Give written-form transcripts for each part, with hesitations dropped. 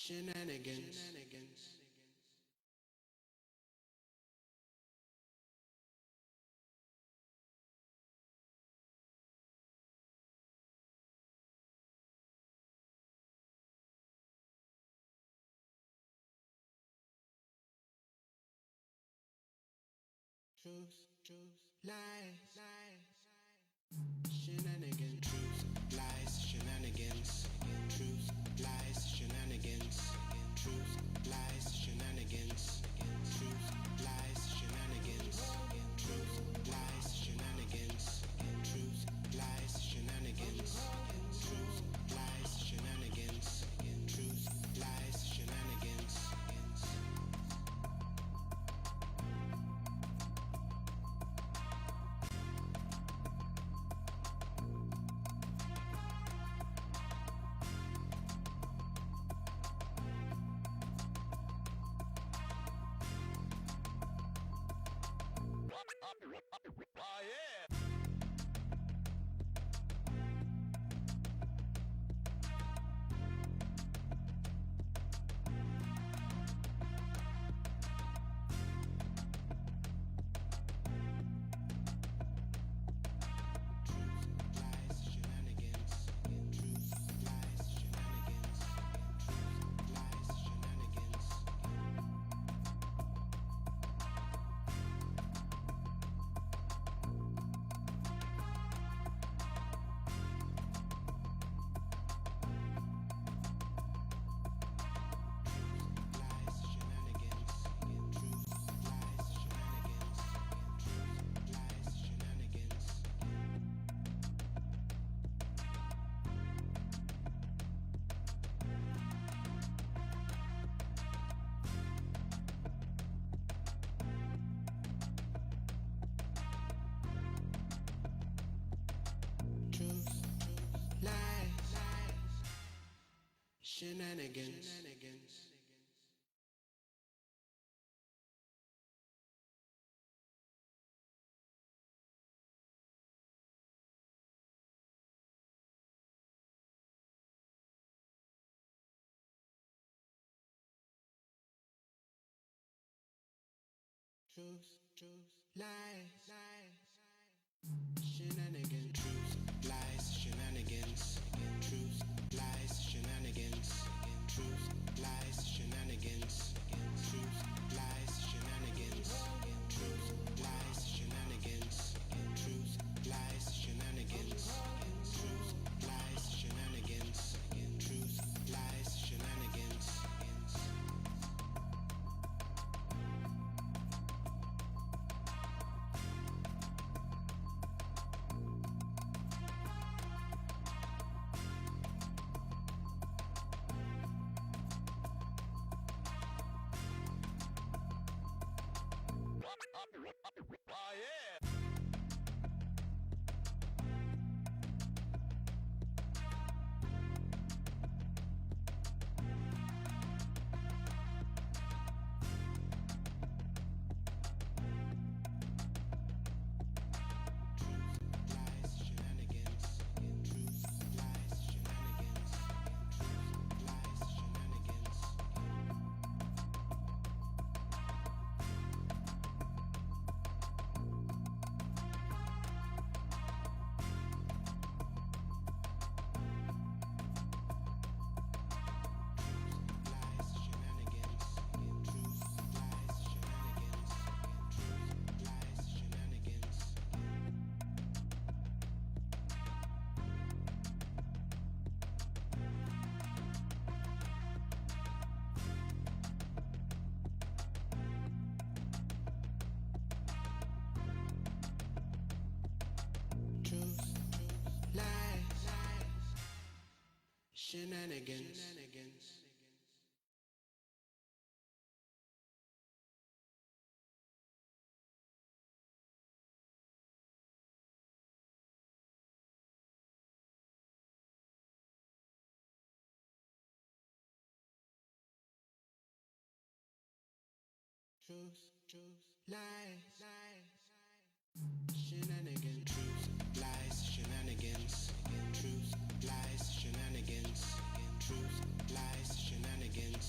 Shenanigans. Truth, lies, shenanigans. Truth, lies, shenanigans. Truth, lies, shenanigans. Truth, lies, shenanigans. Truth, lies, shenanigans. Truth, lies, shenanigans. Truth, lies, shenanigans. Truth, lies, shenanigans. Truth, lies, shenanigans. Shenanigans. Truth, lies, shenanigans. Truth, lies, shenanigans. Truth, lies, shenanigans. Truth, lies, shenanigans. Truth, lies, shenanigans. Truth, lies, shenanigans. Truth, lies, shenanigans. Truth, lies, shenanigans. Truth, lies, shenanigans. Shenanigans. Truth, lies, shenanigans. Truth, lies, shenanigans. Truth, lies, shenanigans. Truth, lies, shenanigans.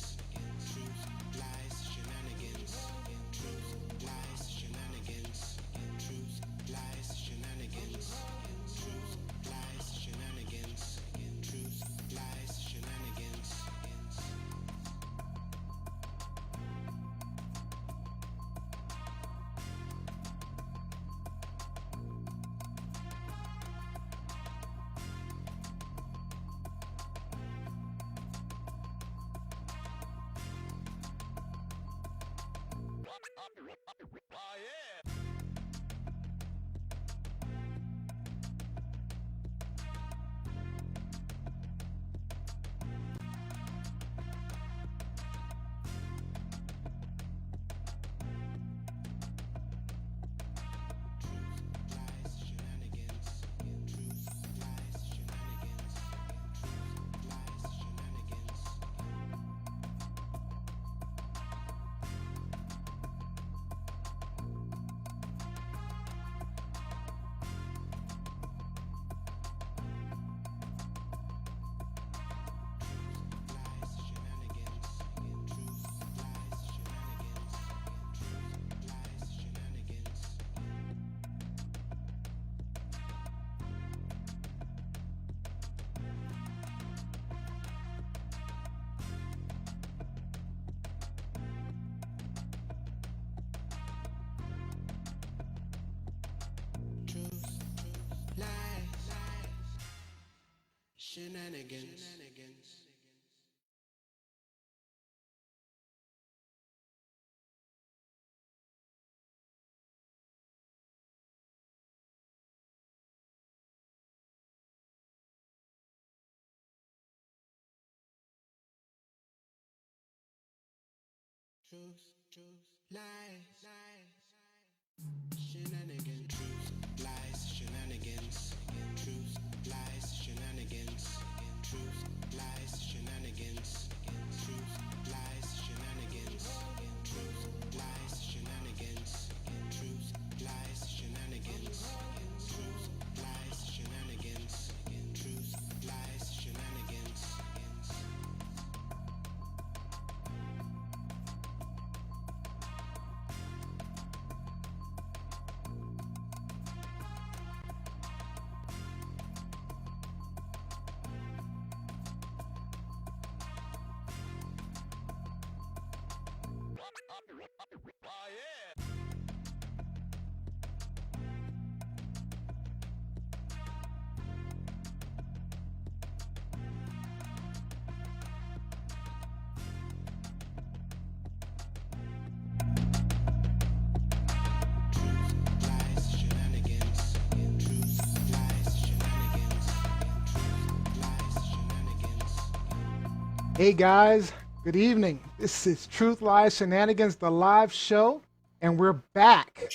Hey guys, good evening. This is Truth Lies Shenanigans, the live show, and we're back.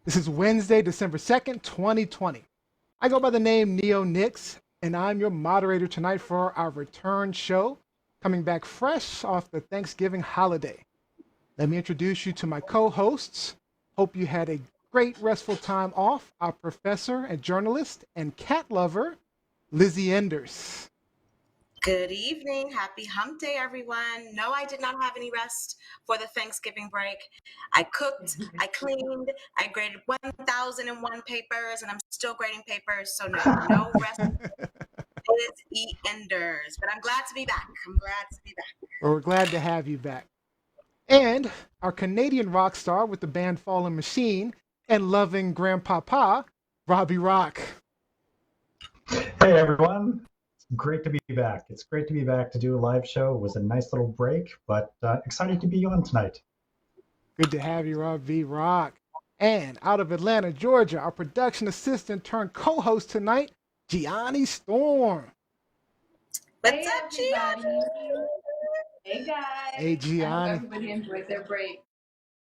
This is Wednesday, December 2nd, 2020. I go by the name Neo Nix, and I'm your moderator tonight for our return show, coming back fresh off the Thanksgiving holiday. Let me introduce you to my co hosts. Hope you had a great, restful time off. Our professor and journalist and cat lover, Lizzie Enders. Good evening. Happy hump day, everyone. No, I did not have any rest for the Thanksgiving break. I cooked, I cleaned, I graded 1,001 papers, and I'm still grading papers. So no rest. It's eat enders. But I'm glad to be back. Well, we're glad to have you back. And our Canadian rock star with the band Fallen Machine and loving Grandpapa, Robbie Rock. Hey everyone, it's great to be back. It's great to be back to do a live show. It was a nice little break, but excited to be on tonight. Good to have you, Robbie Rock. And out of Atlanta, Georgia, our production assistant turned co-host tonight, Gianni Storm. What's up, Gianni? Hey guys. Hey I hope Gianni. everybody enjoyed their break.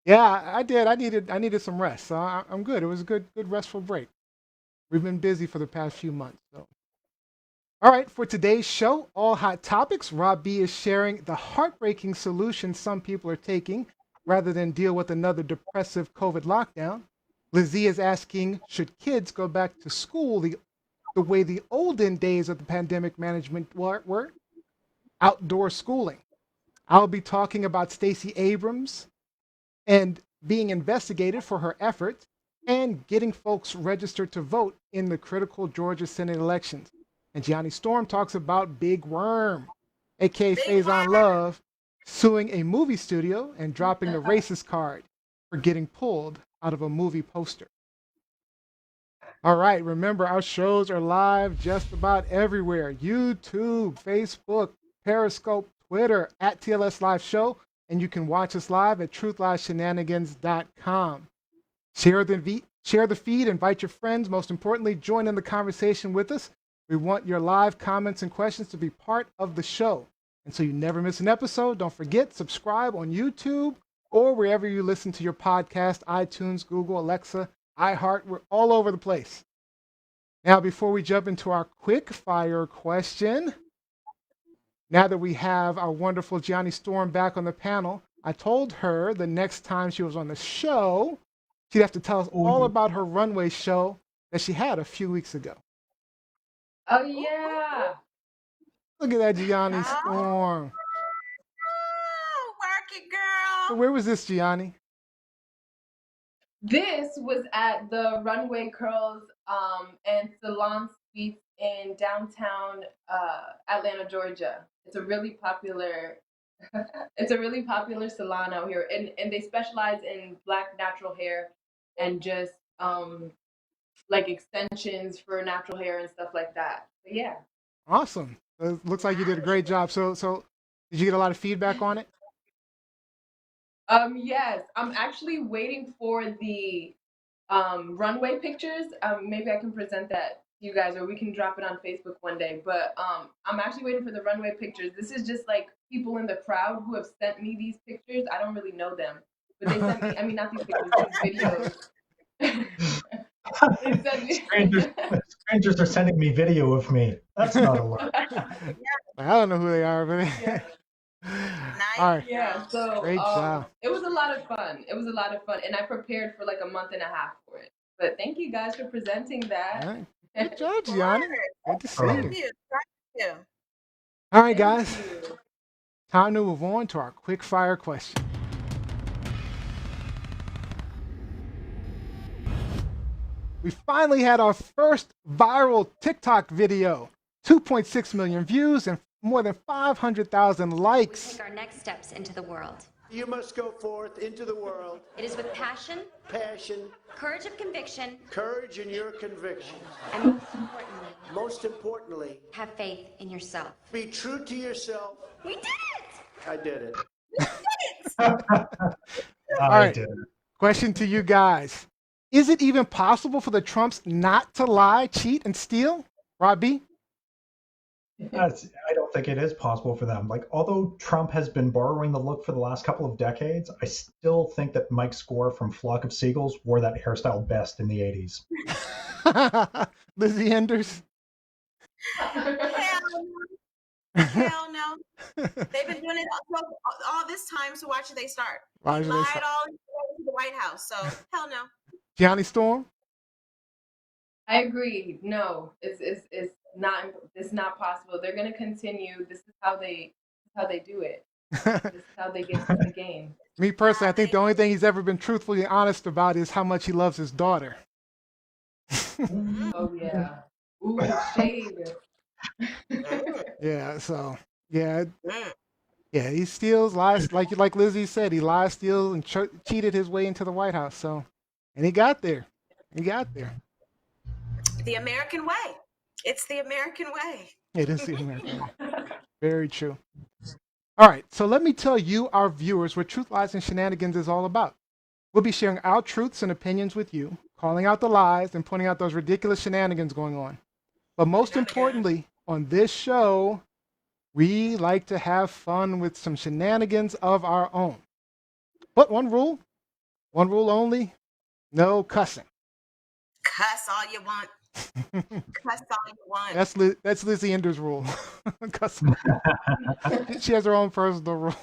Yeah, I did. I needed some rest. So I'm good. It was a good restful break. We've been busy for the past few months. So. All right, for today's show, all hot topics. Rob B is sharing the heartbreaking solution some people are taking rather than deal with another depressive COVID lockdown. Lizzie is asking, should kids go back to school the way the olden days of the pandemic management were? Outdoor schooling. I'll be talking about Stacy Abrams and being investigated for her efforts and getting folks registered to vote in the critical Georgia Senate elections. And Gianni Storm talks about Big Worm, aka Faizon Love, suing a movie studio and dropping the racist card for getting pulled out of a movie poster. All right, remember our shows are live just about everywhere: YouTube, Facebook, Periscope, Twitter, at TLS Live Show, and you can watch us live at truthliveshenanigans.com. Share the feed, invite your friends. Most importantly, join in the conversation with us. We want your live comments and questions to be part of the show. And so you never miss an episode, don't forget, subscribe on YouTube or wherever you listen to your podcast, iTunes, Google, Alexa, iHeart. We're all over the place. Now, before we jump into our quick fire question, now that we have our wonderful Gianni Storm back on the panel, I told her the next time she was on the show, she'd have to tell us all about her runway show that she had a few weeks ago. Oh yeah. Look at that, Gianni Storm. Oh, work it, girl. So where was this, Gianni? This was at the Runway Curls and Salon Suites in downtown Atlanta, Georgia. It's a really popular salon out here, and they specialize in black natural hair and just like extensions for natural hair and stuff like that. But yeah. Awesome. It looks like you did a great job. So did you get a lot of feedback on it? Yes, I'm actually waiting for the runway pictures. Maybe I can present that to you guys, or we can drop it on Facebook one day. But I'm actually waiting for the runway pictures. This is just like people in the crowd who have sent me these pictures. I don't really know them, but they sent me. I mean, not these pictures, these videos. They sent me. Strangers are sending me video of me. That's not allowed. I don't know who they are, but Yeah. Nice. all right. Yeah, so Great job. it was a lot of fun. It was a lot of fun, and I prepared for like a month and a half for it. But thank you guys for presenting that. All right. Good job, Gianni. Good to see you. Thank you. Thank you. All right, Thank guys. you. Time to move on to our quick fire question. We finally had our first viral TikTok video. 2.6 million views and more than 500,000 We likes. take our next steps into the world. You must go forth into the world, It is with passion, passion, courage of conviction, courage in your convictions. and most importantly, Most importantly, have faith in yourself. be true to yourself. We did it! I did it. All right. Question to you guys. Is it even possible for the Trumps not to lie, cheat, and steal? Robbie? I don't think it is possible for them. Like, although Trump has been borrowing the look for the last couple of decades, I still think that Mike Score from Flock of Seagulls wore that hairstyle best in the 80s. Lizzie Enders? Hell no. Hell no. They've been doing it all this time, so why should they start? Why He should they lied start? all the way to the White House, so hell no. Gianni Storm? I agree. No, it's not. It's not possible. They're gonna continue. This is how they do it. This is how they get to the game. Me personally, I think the only thing he's ever been truthfully honest about is how much he loves his daughter. Oh yeah. Ooh, shade. Yeah, so yeah, he steals, lies, like Lizzie said, he lies, steals, and cheated his way into the White House. So, and he got there. The American way. It's the American way. It is the American way. Very true. All right, so let me tell you, our viewers, what Truth, Lies, and Shenanigans is all about. We'll be sharing our truths and opinions with you, calling out the lies, and pointing out those ridiculous shenanigans going on. But most importantly, on this show, we like to have fun with some shenanigans of our own. But one rule only, no cussing. Cuss all you want. Cuss all you want. That's Lizzie Ender's rule. Cussing. She has her own personal rule.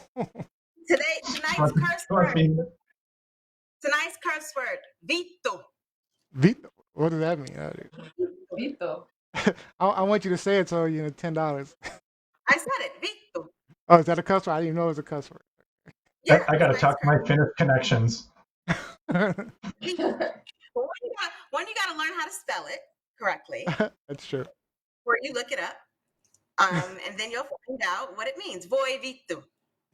Tonight's curse word. Tonight's curse word. Vito. Vito. What does that mean? Vito. I want you to say it so $10. I said it. Vito. Oh, is that a cuss word? I didn't even know it was a cuss word. Yeah, I got to talk to my Finnish connections. One, you got to learn how to spell it correctly. That's true. Or you look it up. And then you'll find out what it means. Voi Vito.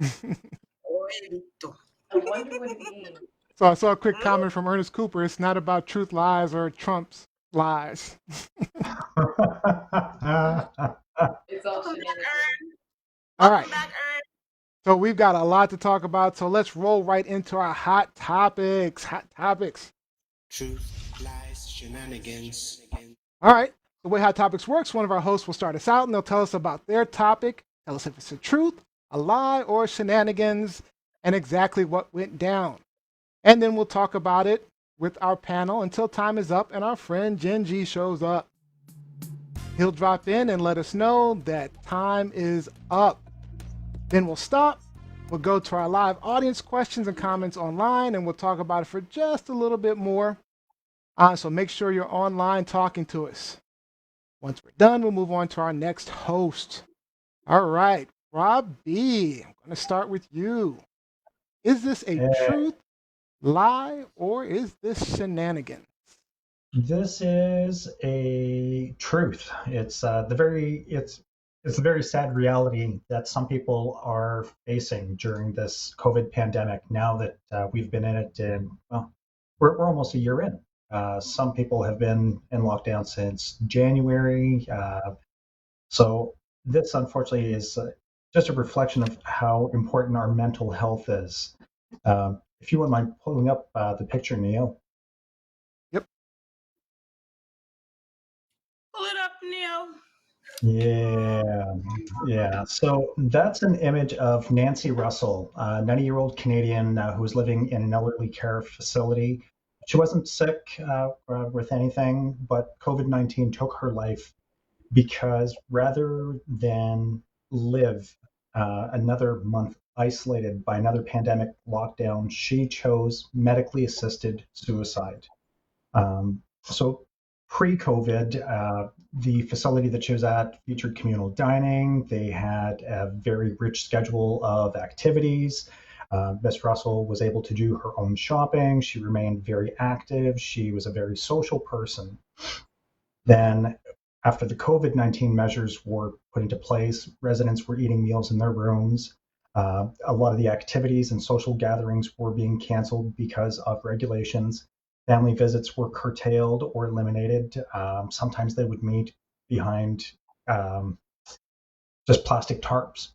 Voi Vito. I wonder what it means. So I saw a quick comment from Ernest Cooper. It's not about truth, lies, or Trump's lies. It's all shenanigans. All right. Back, Ern. So we've got a lot to talk about. So let's roll right into our hot topics. Truth, lies, shenanigans. All right. The way Hot Topics works, one of our hosts will start us out and they'll tell us about their topic, tell us if it's a truth, a lie, or shenanigans, and exactly what went down. And then we'll talk about it with our panel until time is up and our friend Genji shows up. He'll drop in and let us know that time is up. Then we'll stop. We'll go to our live audience questions and comments online, and we'll talk about it for just a little bit more. So make sure you're online talking to us. Once we're done, we'll move on to our next host. All right, Rob B., I'm going to start with you. Is this a truth, lie, or is this shenanigans? This is a truth. It's a very sad reality that some people are facing during this COVID pandemic. Now that we've been in it, we're almost a year in. Some people have been in lockdown since January. So this, unfortunately, is just a reflection of how important our mental health is. If you wouldn't mind pulling up the picture, Neil. Yep. Pull it up, Neil. Yeah, yeah. So that's an image of Nancy Russell, a 90-year-old Canadian who was living in an elderly care facility. She wasn't sick with anything, but COVID-19 took her life because rather than live another month isolated by another pandemic lockdown, she chose medically assisted suicide. So pre-COVID, the facility that she was at featured communal dining. They had a very rich schedule of activities. Miss Russell was able to do her own shopping. She remained very active. She was a very social person. Then, after the COVID-19 measures were put into place, residents were eating meals in their rooms. A lot of the activities and social gatherings were being canceled because of regulations. Family visits were curtailed or eliminated. Sometimes they would meet behind um, just plastic tarps.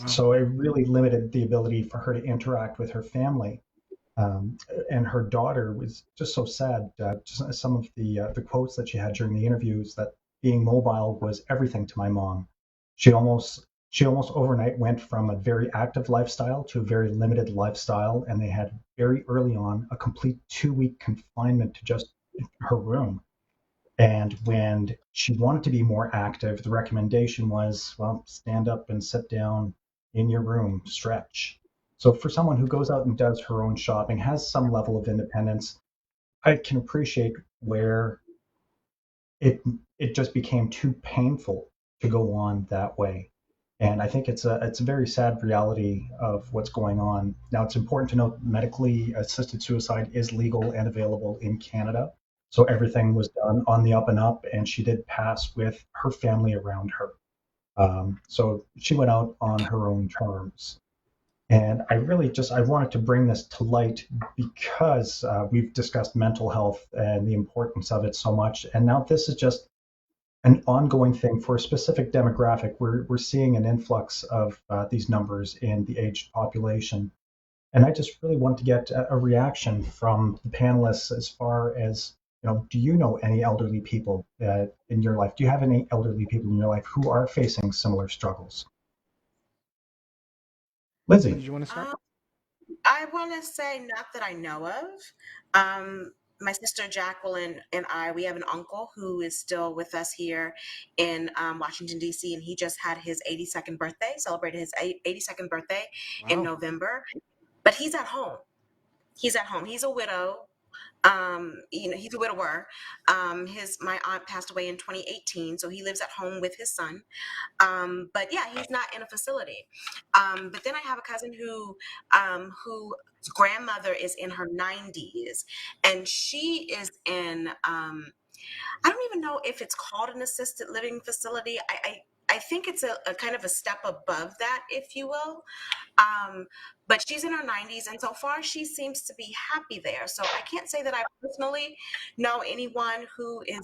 Wow. So it really limited the ability for her to interact with her family. Um, and her daughter was just so sad. Just some of the quotes that she had during the interviews that being mobile was everything to my mom. She almost she almost overnight went from a very active lifestyle to a very limited lifestyle, and they had very early on a complete 2-week confinement to just her room. And when she wanted to be more active, the recommendation was, well, stand up and sit down in your room, stretch. So for someone who goes out and does her own shopping, has some level of independence, I can appreciate where it it just became too painful to go on that way. And I think it's a very sad reality of what's going on. Now, it's important to note medically assisted suicide is legal and available in Canada. So everything was done on the up and up, and she did pass with her family around her. So she went out on her own terms. And I really just I wanted to bring this to light because we've discussed mental health and the importance of it so much, and now this is just an ongoing thing for a specific demographic. We're seeing an influx of these numbers in the aged population, and I just really want to get a reaction from the panelists as far as do you know any elderly people in your life? Do you have any elderly people in your life who are facing similar struggles? Lindsay, Lindsay. did you want to start? I want to say, not that I know of. My sister Jacqueline and I, we have an uncle who is still with us here in Washington, D.C., and he just had his 82nd birthday, celebrated his 82nd birthday in Wow. November. But he's at home. He's at home. He's a widow. He's a widower. His My aunt passed away in 2018, so he lives at home with his son. But yeah, he's not in a facility. But then I have a cousin whose grandmother is in her 90s, and she is in I don't even know if it's called an assisted living facility. I think it's a kind of a step above that, if you will. Um, but she's in her 90s, and so far she seems to be happy there. So I can't say that I personally know anyone who is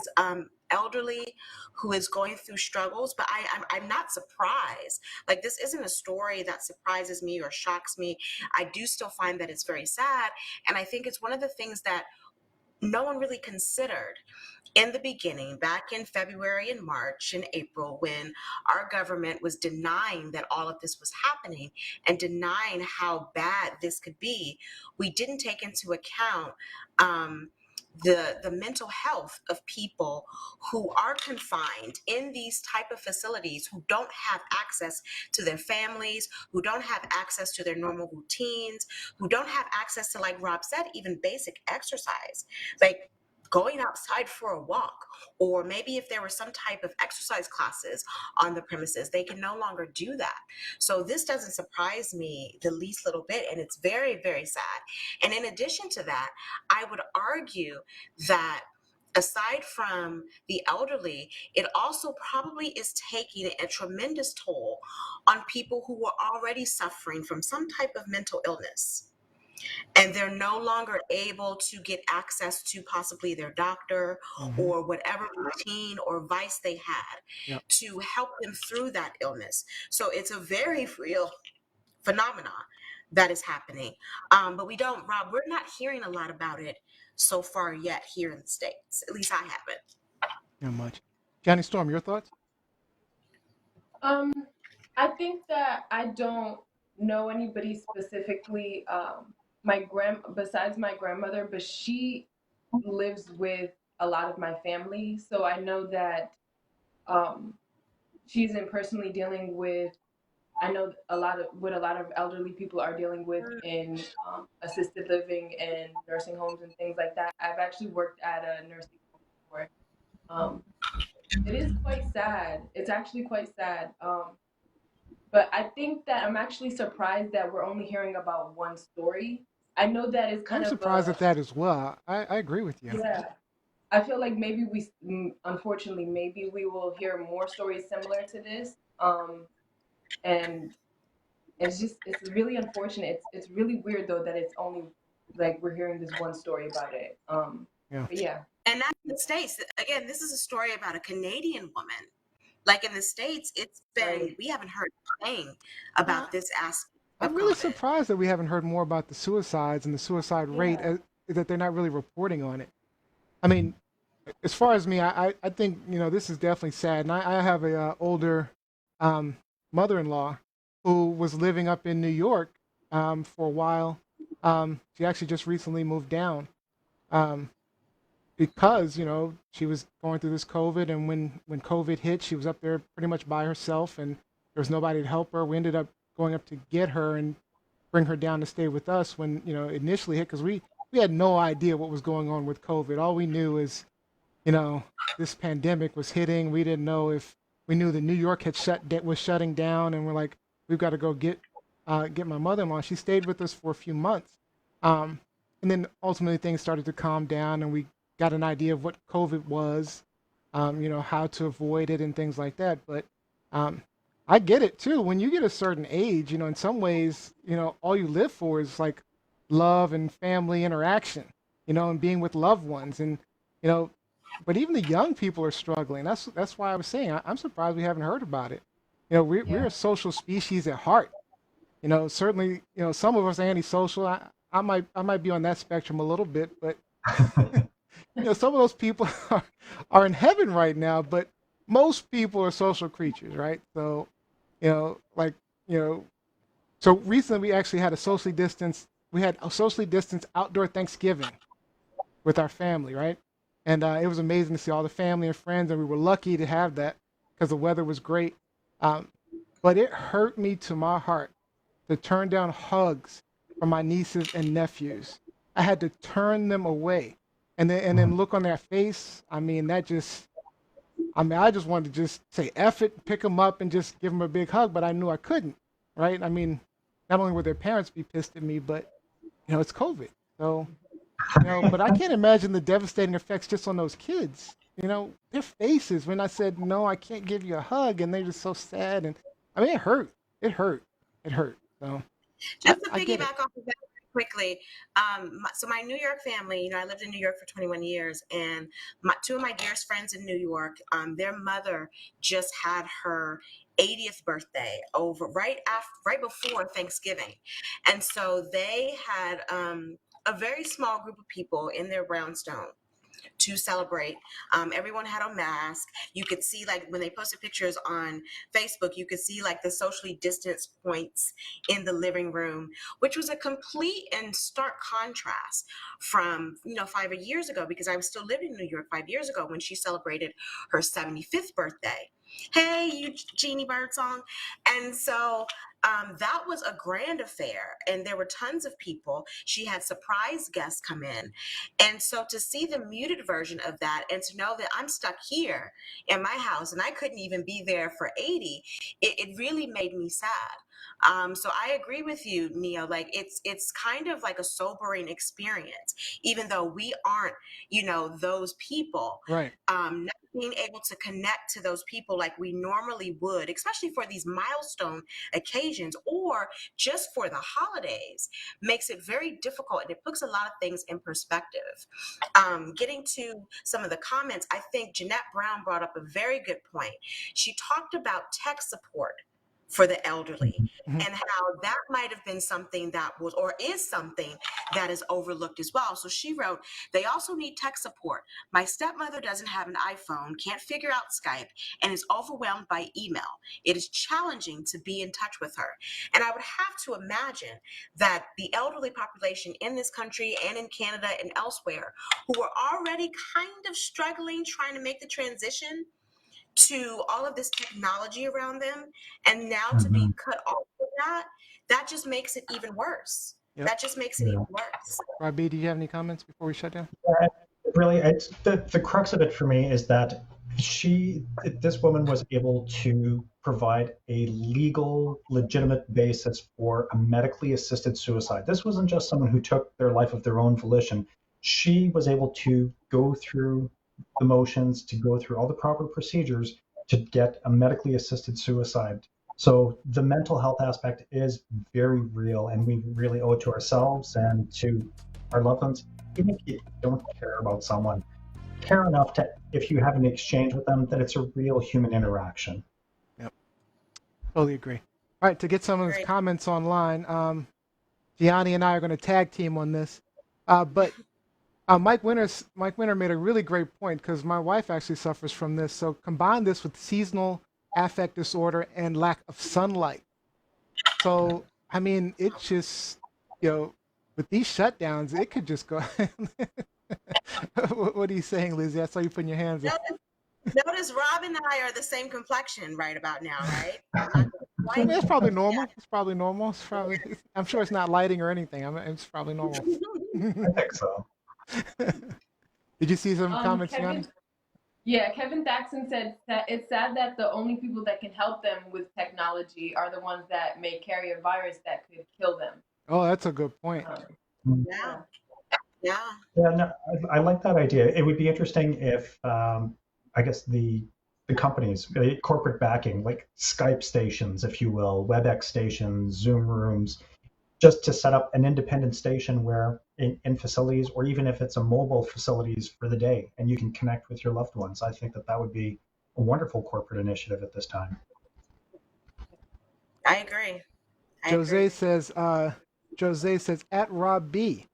elderly, who is going through struggles, but I'm not surprised. Like, this isn't a story that surprises me or shocks me. I do still find that it's very sad, and I think it's one of the things that no one really considered in the beginning, back in February and March and April, when our government was denying that all of this was happening and denying how bad this could be. We didn't take into account um, the mental health of people who are confined in these type of facilities, who don't have access to their families, who don't have access to their normal routines, who don't have access to, like Rob said, even basic exercise. Like, going outside for a walk, or maybe if there were some type of exercise classes on the premises, they can no longer do that. So this doesn't surprise me the least little bit, and it's very, very sad. And in addition to that, I would argue that aside from the elderly, it also probably is taking a tremendous toll on people who are already suffering from some type of mental illness. and they're no longer able to get access to possibly their doctor Mm-hmm. or whatever routine or vice they had Yep. to help them through that illness. So it's a very real phenomenon that is happening. But we don't, Rob, we're not hearing a lot about it so far yet here in the States. At least I haven't. Not much. Johnny Storm, your thoughts? Um, I think that I don't know anybody specifically. Besides my grandmother, but she lives with a lot of my family, so I know that um, she's in personally dealing with. I know a lot of what a lot of elderly people are dealing with in assisted living and nursing homes and things like that. I've actually worked at a nursing home before. Um, it is quite sad. It's actually quite sad. But I think that I'm actually surprised that we're only hearing about one story. I know that it's I'm kind of surprised a, at that as well. I agree with you. yeah. I feel like maybe unfortunately, maybe we will hear more stories similar to this. And it's really unfortunate. It's really weird though that it's only like we're hearing this one story about it. Yeah. But yeah. And that's in the States. Again, this is a story about a Canadian woman. Like in the States, it's been, Right. we haven't heard a thing Uh, about this aspect I'm of really COVID. surprised that we haven't heard more about the suicides and the suicide rate, Yeah. that they're not really reporting on it. I mean, as far as me, I think, this is definitely sad. And I have a older um, mother-in-law who was living up in New York for a while. She actually just recently moved down um, because she was going through this COVID, and when COVID hit, she was up there pretty much by herself, and there was nobody to help her. We ended up going up to get her and bring her down to stay with us when initially hit, because we had no idea what was going on with COVID. All we knew is this pandemic was hitting. We didn't know if we knew that New York had was shutting down, and we're like, we've got to go get my mother-in-law. She stayed with us for a few months, and then ultimately things started to calm down, and we got an idea of what COVID was, how to avoid it and things like that. But um, I get it too. When you get a certain age, in some ways, all you live for is like love and family interaction, and being with loved ones, and you know but even the young people are struggling. That's why I was saying I'm surprised we haven't heard about it. We're Yeah. a social species at heart. Certainly, some of us are antisocial. I might be on that spectrum a little bit, but some of those people are in heaven right now. But most people are social creatures, right? So, like you know, so recently we actually had a socially distanced. We had a socially distanced outdoor Thanksgiving with our family, right? And it was amazing to see all the family and friends, and we were lucky to have that because the weather was great. Um, but it hurt me to my heart to turn down hugs from my nieces and nephews. I had to turn them away, and then look on their face. I mean, I just wanted to just say F it, pick them up, and just give them a big hug, but I knew I couldn't, right? I mean, not only would their parents be pissed at me, but it's COVID, so but I can't imagine the devastating effects just on those kids. Their faces when I said no, I can't give you a hug, and they're just so sad. And I mean, it hurt. It hurt. It hurt. So I, Just to I get it. piggyback off of that quickly, so my New York family, I lived in New York for 21 years, and two of my dearest friends in New York, their mother just had her 80th birthday over right before Thanksgiving, and so they had a very small group of people in their brownstone to celebrate. Everyone had a mask. You could see, like, when they posted pictures on Facebook, you could see like the socially distanced points in the living room, which was a complete and stark contrast from 5 years ago, because I was still living in New York 5 years ago when she celebrated her 75th birthday. Hey, you Jeannie Birdsong. And so that was a grand affair, and there were tons of people. She had surprise guests come in, and so to see the muted version of that, and to know that I'm stuck here in my house and I couldn't even be there for 80, it really made me sad. So I agree with you, Neo. Like it's kind of like a sobering experience, even though we aren't, those people. Right. Not being able to connect to those people like we normally would, especially for these milestone occasions or just for the holidays, makes it very difficult, and it puts a lot of things in perspective. Getting to some of the comments, I think Jeanette Brown brought up a very good point. She talked about tech support for the elderly Mhm. and how that might have been something that was or is something that is overlooked as well. So she wrote, they also need tech support. My stepmother doesn't have an iPhone, can't figure out Skype, and is overwhelmed by email. It is challenging to be in touch with her. And I would have to imagine that the elderly population in this country and in Canada and elsewhere who are already kind of struggling trying to make the transition to all of this technology around them, and now to be cut off of that just makes it even worse. Yep. That just makes it even worse. Robbie, do you have any comments before we shut down? Really, it's the crux of it for me is that this woman was able to provide a legal, legitimate basis for a medically assisted suicide. This wasn't just someone who took their life of their own volition. She was able to go through the motions, to go through all the proper procedures to get a medically assisted suicide. So the mental health aspect is very real, and we really owe it to ourselves and to our loved ones. Even if you don't care about someone, care enough to, if you have an exchange with them, that it's a real human interaction. Yep. Totally agree. All right, to get some of his comments online, Gianni and I are going to tag team on this. But Mike Winter made a really great point because my wife actually suffers from this. So combine this with seasonal affect disorder and lack of sunlight. So, I mean, it just, with these shutdowns, it could just go. What are you saying, Lizzie? I saw you putting your hands up. Notice Rob and I are the same complexion right about now, right? It's probably normal. Yeah. It's probably normal. I'm sure it's not lighting or anything. It's probably normal. I think so. Did you see some comments, Kevin, Yanni? Yeah, Kevin Thaxton said that it's sad that the only people that can help them with technology are the ones that may carry a virus that could kill them. Oh, that's a good point. Yeah. Yeah. Yeah, no, I like that idea. It would be interesting if, I guess the companies, corporate backing, like Skype stations, if you will, WebEx stations, Zoom rooms, just to set up an independent station where in facilities, or even if it's a mobile facilities for the day, and you can connect with your loved ones. I think that would be a wonderful corporate initiative at this time. I agree. Jose says at Rob B.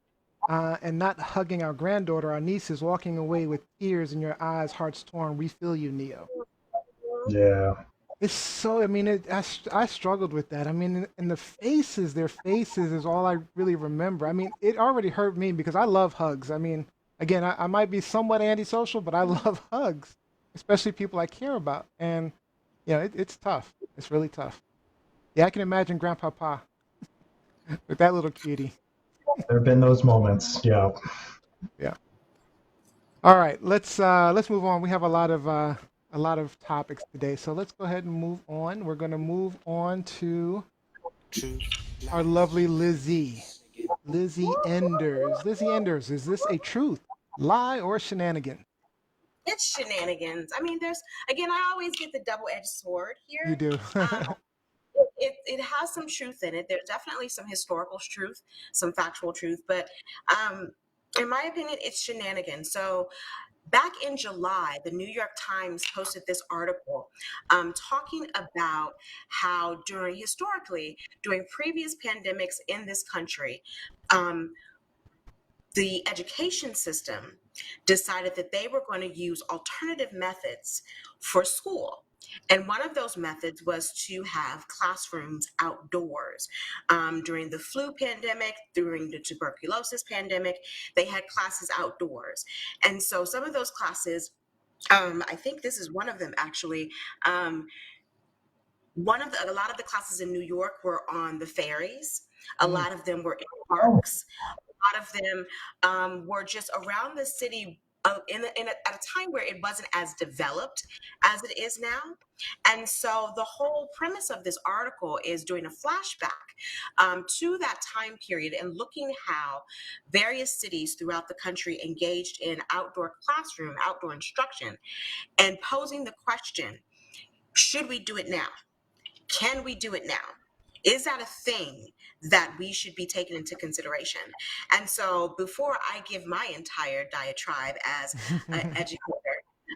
And not hugging our granddaughter, our nieces, walking away with tears in your eyes, hearts torn. We feel you, Neo. Yeah. It's so, I mean, I struggled with that. I mean, and their faces is all I really remember. I mean, it already hurt me because I love hugs. I mean, again, I might be somewhat antisocial, but I love hugs, especially people I care about. And, it's tough. It's really tough. Yeah, I can imagine Grandpapa with that little cutie. There have been those moments. Yeah. Yeah. All right, let's move on. We have a lot of topics today, so let's go ahead and move on. We're going to move on to our lovely Lizzie Enders. Lizzie Enders, is this a truth, lie, or shenanigan? It's shenanigans. I mean, I always get the double-edged sword here. You do. It has some truth in it. There's definitely some historical truth, some factual truth, but in my opinion, it's shenanigans. So back in July, the New York Times posted this article talking about how historically, during previous pandemics in this country, the education system decided that they were going to use alternative methods for school. And one of those methods was to have classrooms outdoors. During the flu pandemic, during the tuberculosis pandemic, they had classes outdoors. And so some of those classes, I think this is one of them actually, a lot of the classes in New York were on the ferries. A lot of them were in parks. A lot of them were just around the city at a time where it wasn't as developed as it is now. And so the whole premise of this article is doing a flashback to that time period and looking how various cities throughout the country engaged in outdoor classroom, outdoor instruction, and posing the question, should we do it now? Can we do it now? Is that a thing that we should be taking into consideration? And so before I give my entire diatribe as an educator,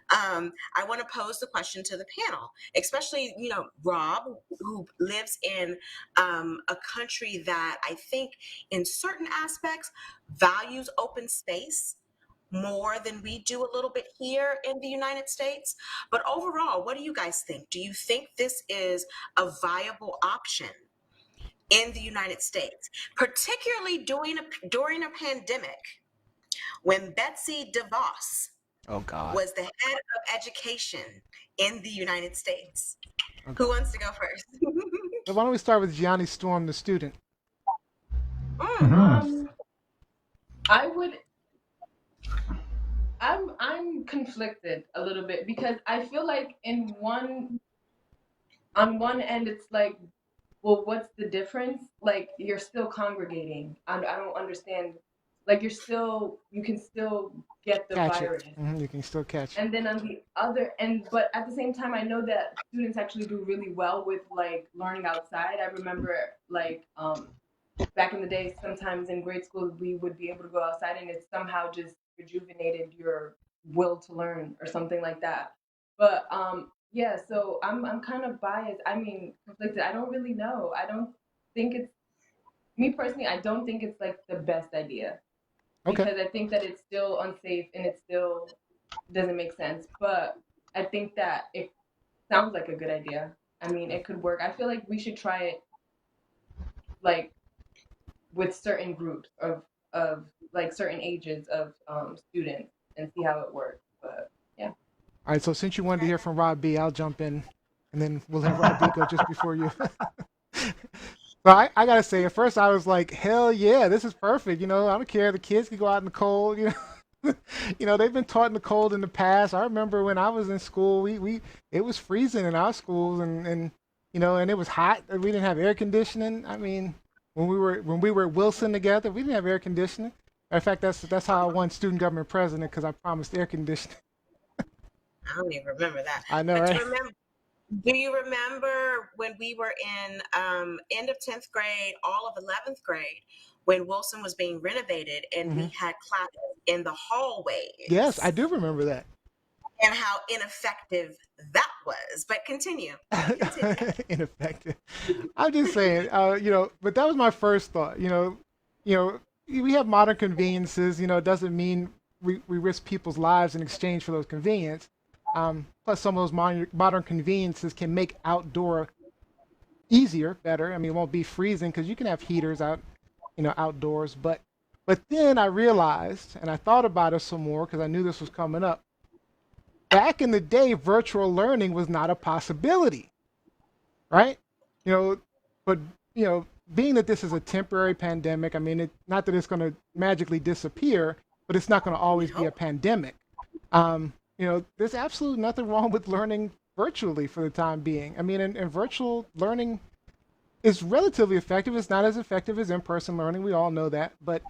I want to pose the question to the panel, especially, Rob, who lives in a country that I think in certain aspects values open space more than we do a little bit here in the United States. But overall, what do you guys think? Do you think this is a viable option in the United States, particularly during a pandemic when Betsy DeVos Oh God. was the head of education in the United States? Okay. Who wants to go first? So why don't we start with Gianni Storm, the student? I would. I'm conflicted a little bit because I feel like on one end it's like, well, what's the difference? Like, you're still congregating. I don't understand. Like, you can still get the Catch virus. it. You can still catch it. And then on the other end, but at the same time, I know that students actually do really well with like learning outside. I remember like back in the day, sometimes in grade school, we would be able to go outside and it somehow just rejuvenated your will to learn or something like that. But yeah, so I'm kind of biased. I mean, conflicted. I don't really know. I don't think it's me personally. I don't think it's like the best idea because I think that it's still unsafe and it still doesn't make sense. But I think that it sounds like a good idea. I mean, it could work. I feel like we should try it like with certain groups of like certain ages of students and see how it works. But yeah. All right. So since you wanted to hear from Rob B, I'll jump in, and then we'll let Rob B go just before you. So I gotta say, at first I was like, hell yeah, this is perfect. I don't care. The kids can go out in the cold. They've been taught in the cold in the past. I remember when I was in school, it was freezing in our schools, and and it was hot. We didn't have air conditioning. I mean, when we were at Wilson together, we didn't have air conditioning. In fact, that's how I won student government president, because I promised air conditioning. I don't even remember that. I know, But right? do you remember when we were in end of 10th grade, all of 11th grade, when Wilson was being renovated and we had classes in the hallways? Yes, I do remember that. And how ineffective that was. But continue. Ineffective. I'm just saying, but that was my first thought. We have modern conveniences. It doesn't mean we risk people's lives in exchange for those conveniences. Plus, some of those modern conveniences can make outdoor easier, better. I mean, it won't be freezing because you can have heaters outdoors. But then I realized, and I thought about it some more because I knew this was coming up. Back in the day, virtual learning was not a possibility, right? But being that this is a temporary pandemic, I mean, not that it's going to magically disappear, but it's not going to always be a pandemic. There's absolutely nothing wrong with learning virtually for the time being. I mean, and virtual learning is relatively effective. It's not as effective as in-person learning. We all know that. But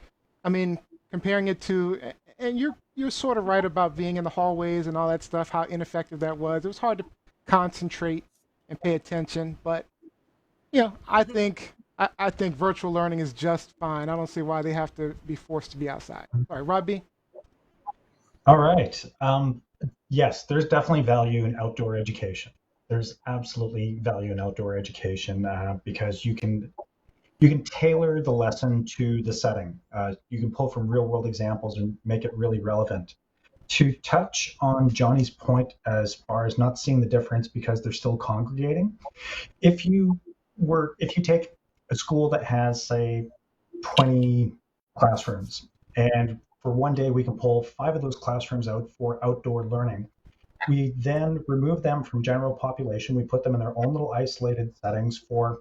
I mean, comparing it to, and you're sort of right about being in the hallways and all that stuff, how ineffective that was. It was hard to concentrate and pay attention. But I think virtual learning is just fine. I don't see why they have to be forced to be outside. All right, Robbie. All right. Yes, there's definitely value in outdoor education. There's absolutely value in outdoor education because you can tailor the lesson to the setting. You can pull from real world examples and make it really relevant. To touch on Johnny's point as far as not seeing the difference because they're still congregating, if you take a school that has, say, 20 classrooms, and for one day we can pull 5 of those classrooms out for outdoor learning. We then remove them from general population. We put them in their own little isolated settings for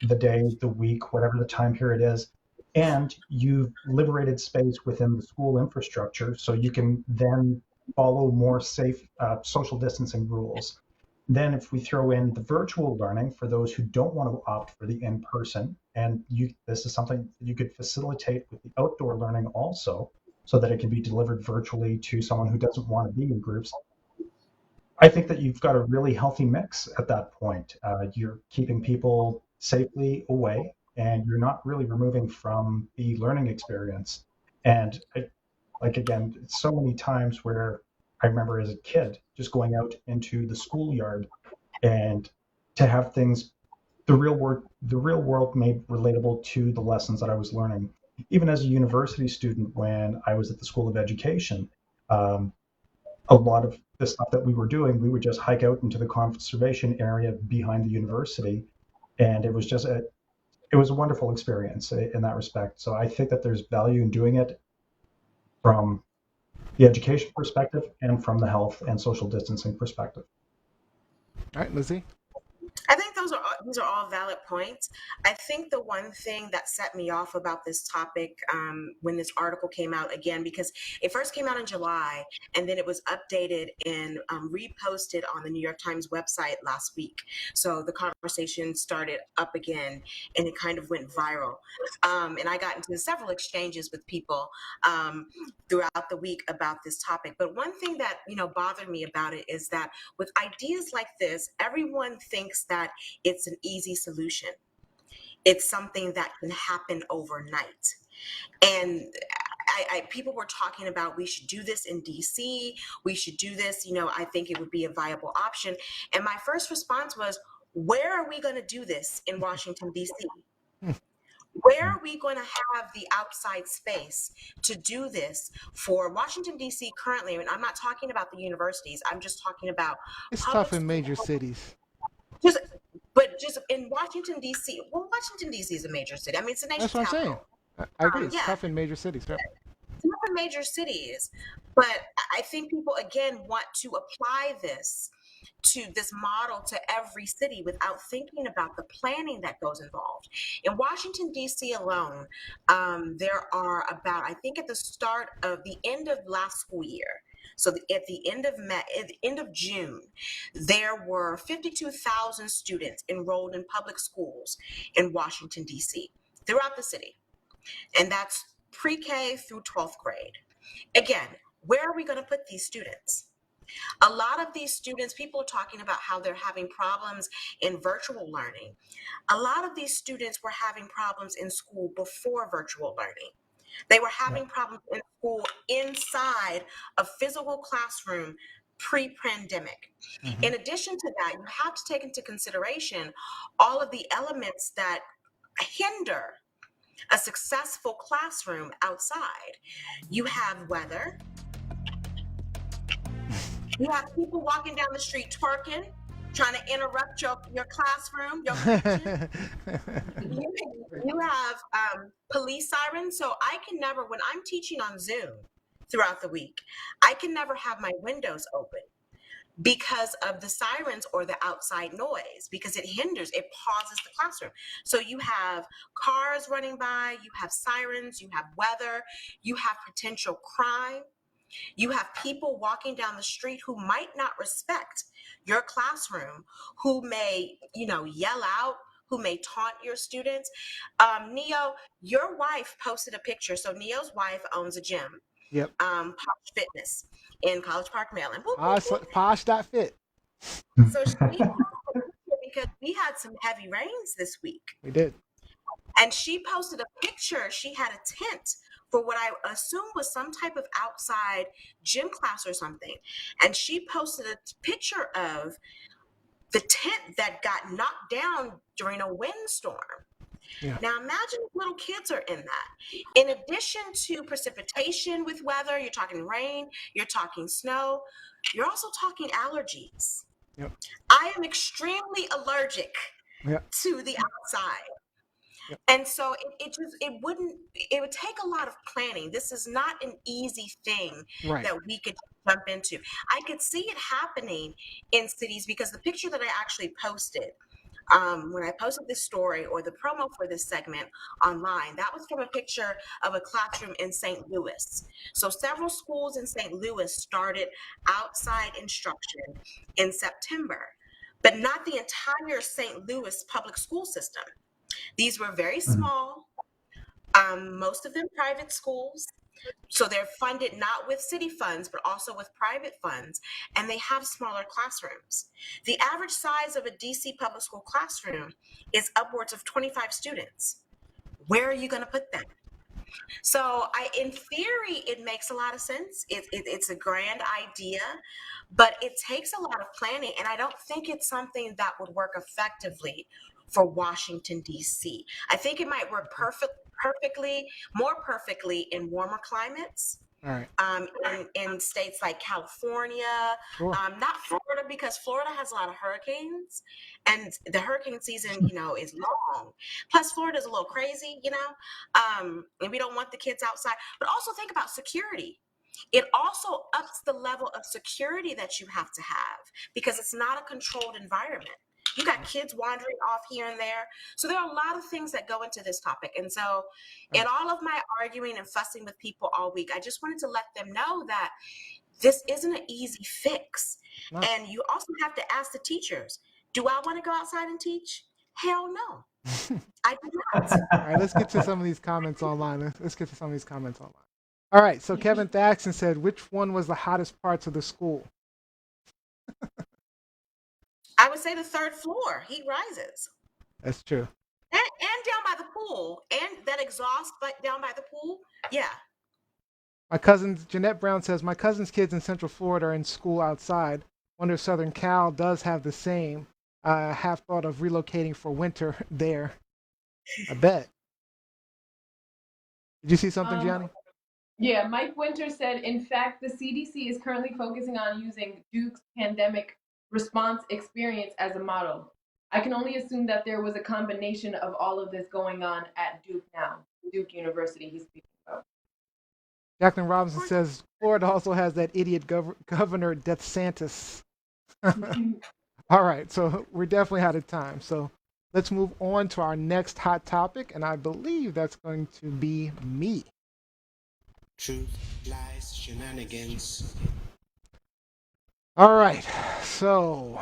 the day, the week, whatever the time period is. and you've liberated space within the school infrastructure so you can then follow more safe social distancing rules. Then if we throw in the virtual learning for those who don't want to opt for the in-person, and this is something you could facilitate with the outdoor learning also, so that it can be delivered virtually to someone who doesn't want to be in groups. I think that you've got a really healthy mix at that point. You're keeping people safely away, and you're not really removing from the learning experience. And like again, so many times where I remember as a kid just going out into the schoolyard and to have things, the real world made relatable to the lessons that I was learning. Even as a university student, when I was at the School of Education, um, a lot of the stuff that we were doing, we would just hike out into the conservation area behind the university, and it was a wonderful experience in that respect. So I think that there's value in doing it from the education perspective and from the health and social distancing perspective. All right, Lizzie. I think these are all valid points. I think the one thing that set me off about this topic when this article came out again, because it first came out in July and then it was updated and reposted on the New York Times website last week. So the conversation started up again and it kind of went viral. And I got into several exchanges with people throughout the week about this topic. But one thing that bothered me about it is that with ideas like this, everyone thinks that it's an easy solution. It's something that can happen overnight. And people were talking about we should do this in DC. We should do this. I think it would be a viable option. And my first response was, where are we going to do this in Washington, DC? Where are we going to have the outside space to do this for Washington, D.C. currently? I mean, I'm not talking about the universities. I'm just talking about It's public tough in major schools. cities. Just in Washington, D.C. Well, Washington, D.C. is a major city. I mean, it's the That's nation's what I'm saying. capital. I agree. It's Yeah, tough in major cities. Right? it's not for major cities. But I think people, again, want to apply this model to every city without thinking about the planning that goes involved. In Washington, D.C. alone, there are about, I think at the end of last school year, so at the end of May, at the end of June, there were 52,000 students enrolled in public schools in Washington, D.C. throughout the city. And that's pre-K through 12th grade. Again, where are we going to put these students? A lot of these students, people are talking about how they're having problems in virtual learning. A lot of these students were having problems in school before virtual learning. They were having problems in school inside a physical classroom pre-pandemic. Mm-hmm. In addition to that, you have to take into consideration all of the elements that hinder a successful classroom outside. You have weather. You have people walking down the street twerking, trying to interrupt your classroom, your kitchen. You have police sirens. So I can never, when I'm teaching on Zoom throughout the week, I can never have my windows open because of the sirens or the outside noise, because it pauses the classroom. So you have cars running by, you have sirens, you have weather, you have potential crime. You have people walking down the street who might not respect your classroom, who may, yell out, who may taunt your students. Neo, your wife posted a picture. So Neo's wife owns a gym, Yep. Posh Fitness in College Park, Maryland. Posh.fit. So she posted a picture because we had some heavy rains this week. We did. And she posted a picture. She had a tent for what I assume was some type of outside gym class or something. And she posted a picture of the tent that got knocked down during a windstorm. Yeah. Now imagine if little kids are in that. In addition to precipitation with weather, you're talking rain, you're talking snow, you're also talking allergies. Yep. I am extremely allergic Yep. to the outside. Yep. And so it would take a lot of planning. This is not an easy thing Right. that we could jump into. I could see it happening in cities because the picture that I actually posted, When I posted this story or the promo for this segment online, that was from a picture of a classroom in St. Louis. So several schools in St. Louis started outside instruction in September, but not the entire St. Louis public school system. These were very small, most of them private schools. So they're funded not with city funds, but also with private funds, and they have smaller classrooms. The average size of a DC public school classroom is upwards of 25 students. Where are you going to put them? So in theory, it makes a lot of sense. It's a grand idea, but it takes a lot of planning, and I don't think it's something that would work effectively for Washington, D.C. I think it might work more perfectly in warmer climates. All right. In states like California, Sure. not Florida, because Florida has a lot of hurricanes, and the hurricane season, is long. Plus, Florida's a little crazy, and we don't want the kids outside. But also think about security. It also ups the level of security that you have to have because it's not a controlled environment. You got kids wandering off here and there. So there are a lot of things that go into this topic. And so in all of my arguing and fussing with people all week, I just wanted to let them know that this isn't an easy fix. No. And you also have to ask the teachers, do I want to go outside and teach? Hell no. I do not. All right, let's get to some of these comments online. Let's get to some of these comments online. All right, so Kevin Thaxton said, which one was the hottest parts of the school? I would say the third floor. Heat rises. That's true. And down by the pool. And that exhaust down by the pool. Yeah. My cousins, Jeanette Brown says, my cousin's kids in Central Florida are in school outside. Wonder if Southern Cal does have the same. I have thought of relocating for winter there. I bet. Did you see something, Gianni? Yeah, Mike Winter said, in fact, the CDC is currently focusing on using Duke's pandemic response experience as a model. I can only assume that there was a combination of all of this going on at Duke now, Duke University he's speaking about. Jacqueline Robinson says, Florida also has that idiot Governor DeSantis. All right, so we're definitely out of time. So let's move on to our next hot topic, and I believe that's going to be me. Truth, lies, shenanigans. All right, so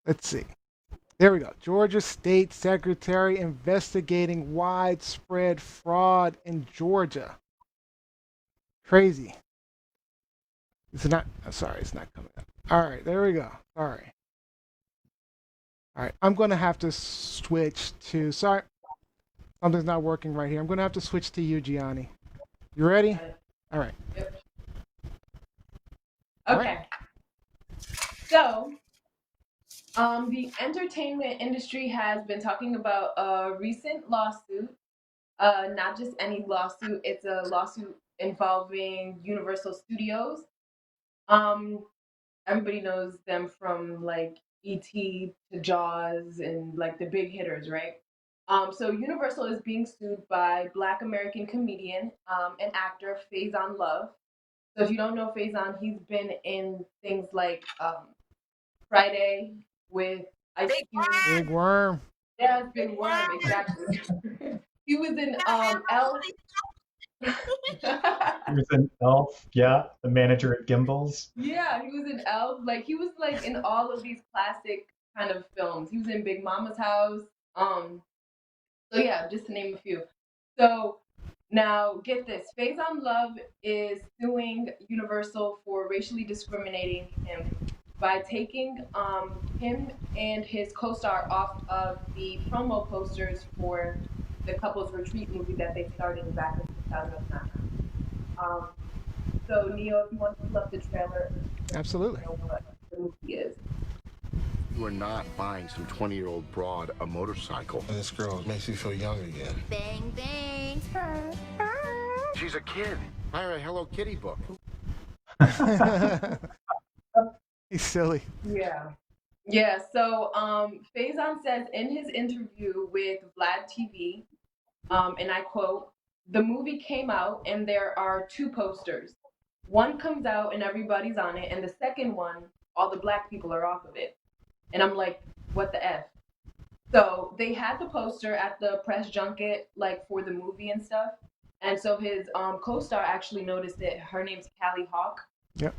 let's see. There we go. Georgia State Secretary investigating widespread fraud in Georgia. Crazy. It's not, sorry, it's not coming up. All right, there we go. Sorry. All right, I'm going to have to switch to, sorry, something's not working right here. I'm going to have to switch to you, Gianni. You ready? All right. Yep. All Okay. right. So, the entertainment industry has been talking about a recent lawsuit, not just any lawsuit, it's a lawsuit involving Universal Studios. Everybody knows them from like E.T. to Jaws and like the big hitters, right? So Universal is being sued by Black American comedian and actor Faizon Love. So if you don't know Faizon, he's been in things like Friday with Ice Cube. Big Worm. Yeah, Big Worm, exactly. He was in Elf. He was in Elf, yeah, the manager at Gimbals. Yeah, he was in Elf. Like he was like in all of these classic kind of films. He was in Big Mama's House. So yeah, just to name a few. So now get this. Faizon Love is suing Universal for racially discriminating him by taking him and his co-star off of the promo posters for the couples retreat movie that they started back in 2009. So Neo, if you want to pull up the trailer, Absolutely. you know what the movie is. You are not buying some 20-year-old broad a motorcycle. This girl makes me feel young again. Bang, bang. She's a kid. Buy her a Hello Kitty book. He's silly. Yeah. Yeah, so Faizon says in his interview with Vlad TV, and I quote, the movie came out and there are two posters. One comes out and everybody's on it, and the second one, all the black people are off of it. And I'm like, what the F. So they had the poster at the press junket, like for the movie and stuff. And so his co-star actually noticed it. Her name's Callie Hawk. Yep.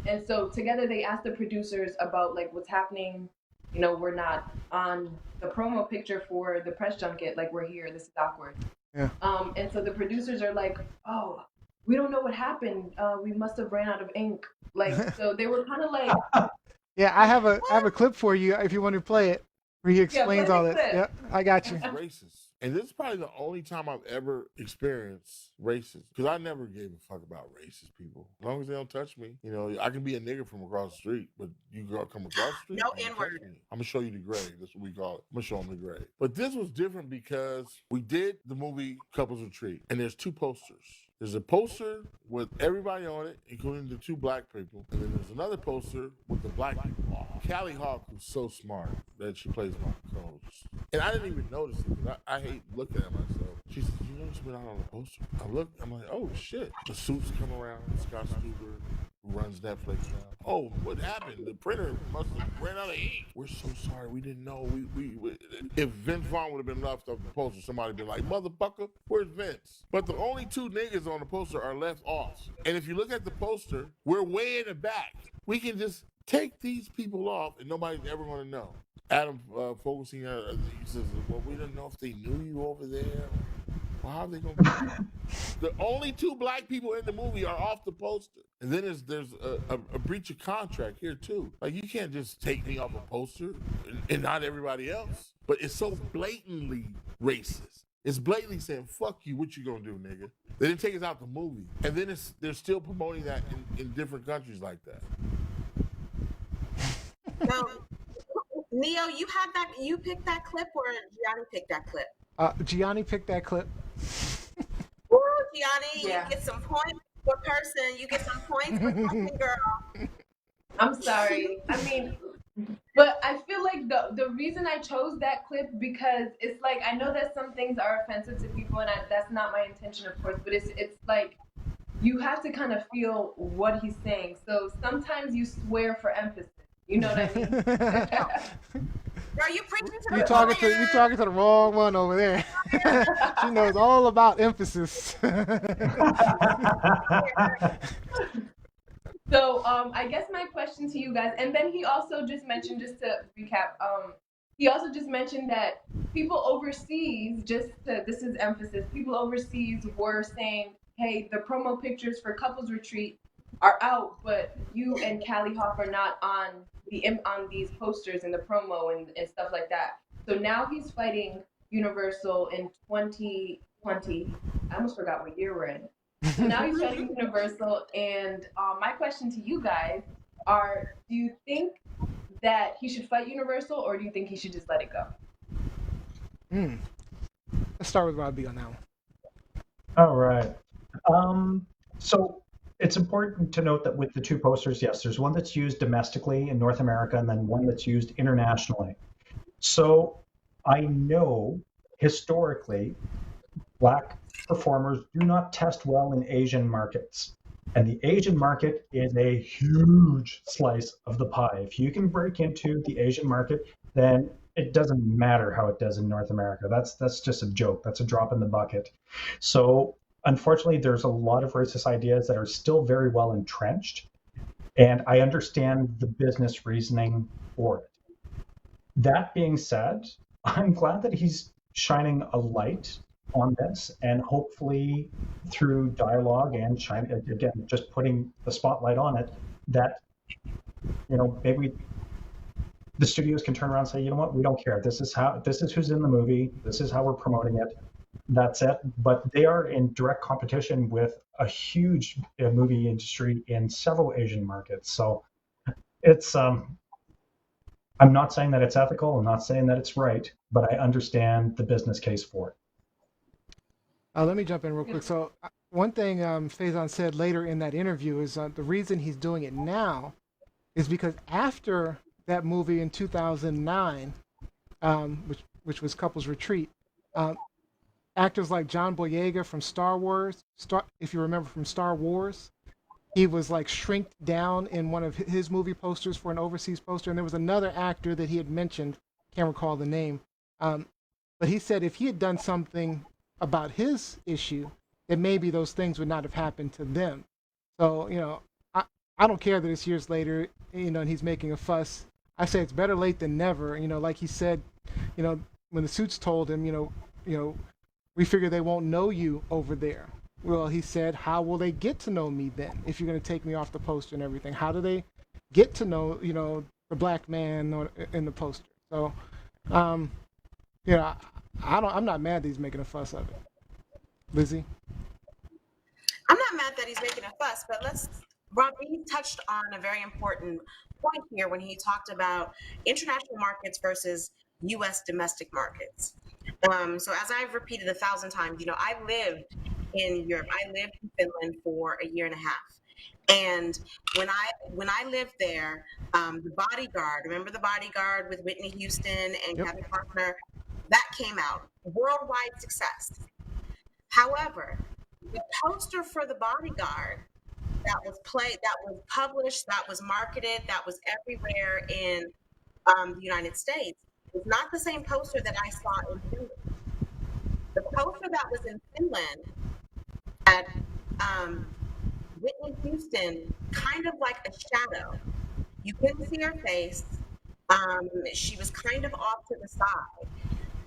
And so together they asked the producers about like what's happening. You know, we're not on the promo picture for the press junket. Like we're here. This is awkward. Yeah. And so the producers are like, oh, we don't know what happened. We must have ran out of ink. Like, so they were kind of like. Yeah, I have a clip for you if you want to play it, where he explains all this. Clip. Yep, I got you. Racist. And this is probably the only time I've ever experienced racism. Because I never gave a fuck about racist people. As long as they don't touch me. You know, I can be a nigga from across the street, but you come across the street. No N-word. I'm going to show you the grade. That's what we call it. I'm going to show them the grade. But this was different because we did the movie Couples Retreat. And there's two posters. There's a poster with everybody on it, including the two black people. And then there's another poster with the black people on it. Callie Hawk was so smart that she plays my coach. And I didn't even notice it because I hate looking at myself. She said, you notice me not on the poster? I look, I'm like, oh shit. The suits come around, Scott Stuber, who runs Netflix now. Oh, what happened? The printer must have ran out of ink. We're so sorry, we didn't know. We if Vince Vaughn would have been left off the poster, somebody would be like, motherfucker, where's Vince? But the only two niggas on the poster are left off. And if you look at the poster, we're way in the back. We can just take these people off and nobody's ever going to know. Adam focusing on, he says, well, we don't know if they knew you over there. Well, how are they going to be? The only two black people in the movie are off the poster. And then there's a breach of contract here, too. Like, you can't just take me off a poster and not everybody else. But it's so blatantly racist. It's blatantly saying, fuck you, what you gonna do, nigga? They didn't take us out the movie. And then they're still promoting that in different countries like that. So, Neo, you picked that clip or Gianni picked that clip? Gianni picked that clip. Woo, Gianni, Yeah. you get some points for person. You get some points for fucking girl. I'm sorry. I mean, but I feel like the reason I chose that clip because it's like I know that some things are offensive to people, and that's not my intention, of course. But it's like you have to kind of feel what he's saying. So sometimes you swear for emphasis. You know what I mean? Girl, you preaching to the You choir. talking to the wrong one over there. She knows all about emphasis. So I guess my question to you guys, and then he also just mentioned, just to recap, he also just mentioned that people overseas, this is emphasis, people overseas were saying, hey, the promo pictures for Couples Retreat are out, but you and Callie Hawk are not on these posters in the promo and stuff like that. So now he's fighting Universal in 2020. I almost forgot what year we're in. So now he's fighting Universal, and my question to you guys are: do you think that he should fight Universal, or do you think he should just let it go? Let's start with Rob B on that one. All right. So it's important to note that with the two posters, yes, there's one that's used domestically in North America and then one that's used internationally. So I know historically Black performers do not test well in Asian markets. And the Asian market is a huge slice of the pie. If you can break into the Asian market, then it doesn't matter how it does in North America. That's just a joke. That's a drop in the bucket. So unfortunately, there's a lot of racist ideas that are still very well entrenched. And I understand the business reasoning for it. That being said, I'm glad that he's shining a light on this, and hopefully through dialogue and again just putting the spotlight on it, that maybe the studios can turn around and say, you know what, we don't care, this is who's in the movie, this is how we're promoting it, that's it. But they are in direct competition with a huge movie industry in several Asian markets, so it's I'm not saying that it's ethical, I'm not saying that it's right, but I understand the business case for it. Let me jump in real quick. So one thing Faizon said later in that interview is the reason he's doing it now is because after that movie in 2009, which was Couples Retreat, actors like John Boyega from Star Wars, if you remember from Star Wars, he was like shrinked down in one of his movie posters for an overseas poster, and there was another actor that he had mentioned, can't recall the name, um, but he said if he had done something about his issue, then maybe those things would not have happened to them. So I I don't care that it's years later, and he's making a fuss. I say it's better late than never. Like he said, you know, when the suits told him, we figure they won't know you over there. Well, he said, how will they get to know me then if you're going to take me off the poster and everything? How do they get to know, the black man in the poster? So, um, I'm not mad that he's making a fuss of it. Lizzie? I'm not mad that he's making a fuss, but Robbie touched on a very important point here when he talked about international markets versus U.S. domestic markets. So as I've repeated 1,000 times, I lived in Europe. I lived in Finland for a year and a half. And when I lived there, the Bodyguard, remember the Bodyguard with Whitney Houston and Yep. Kevin Costner, that came out, worldwide success. However, the poster for the Bodyguard that was published, that was marketed, that was everywhere in the United States was not the same poster that I saw in Finland. The poster that was in Finland had Whitney Houston kind of like a shadow. You couldn't see her face. She was kind of off to the side.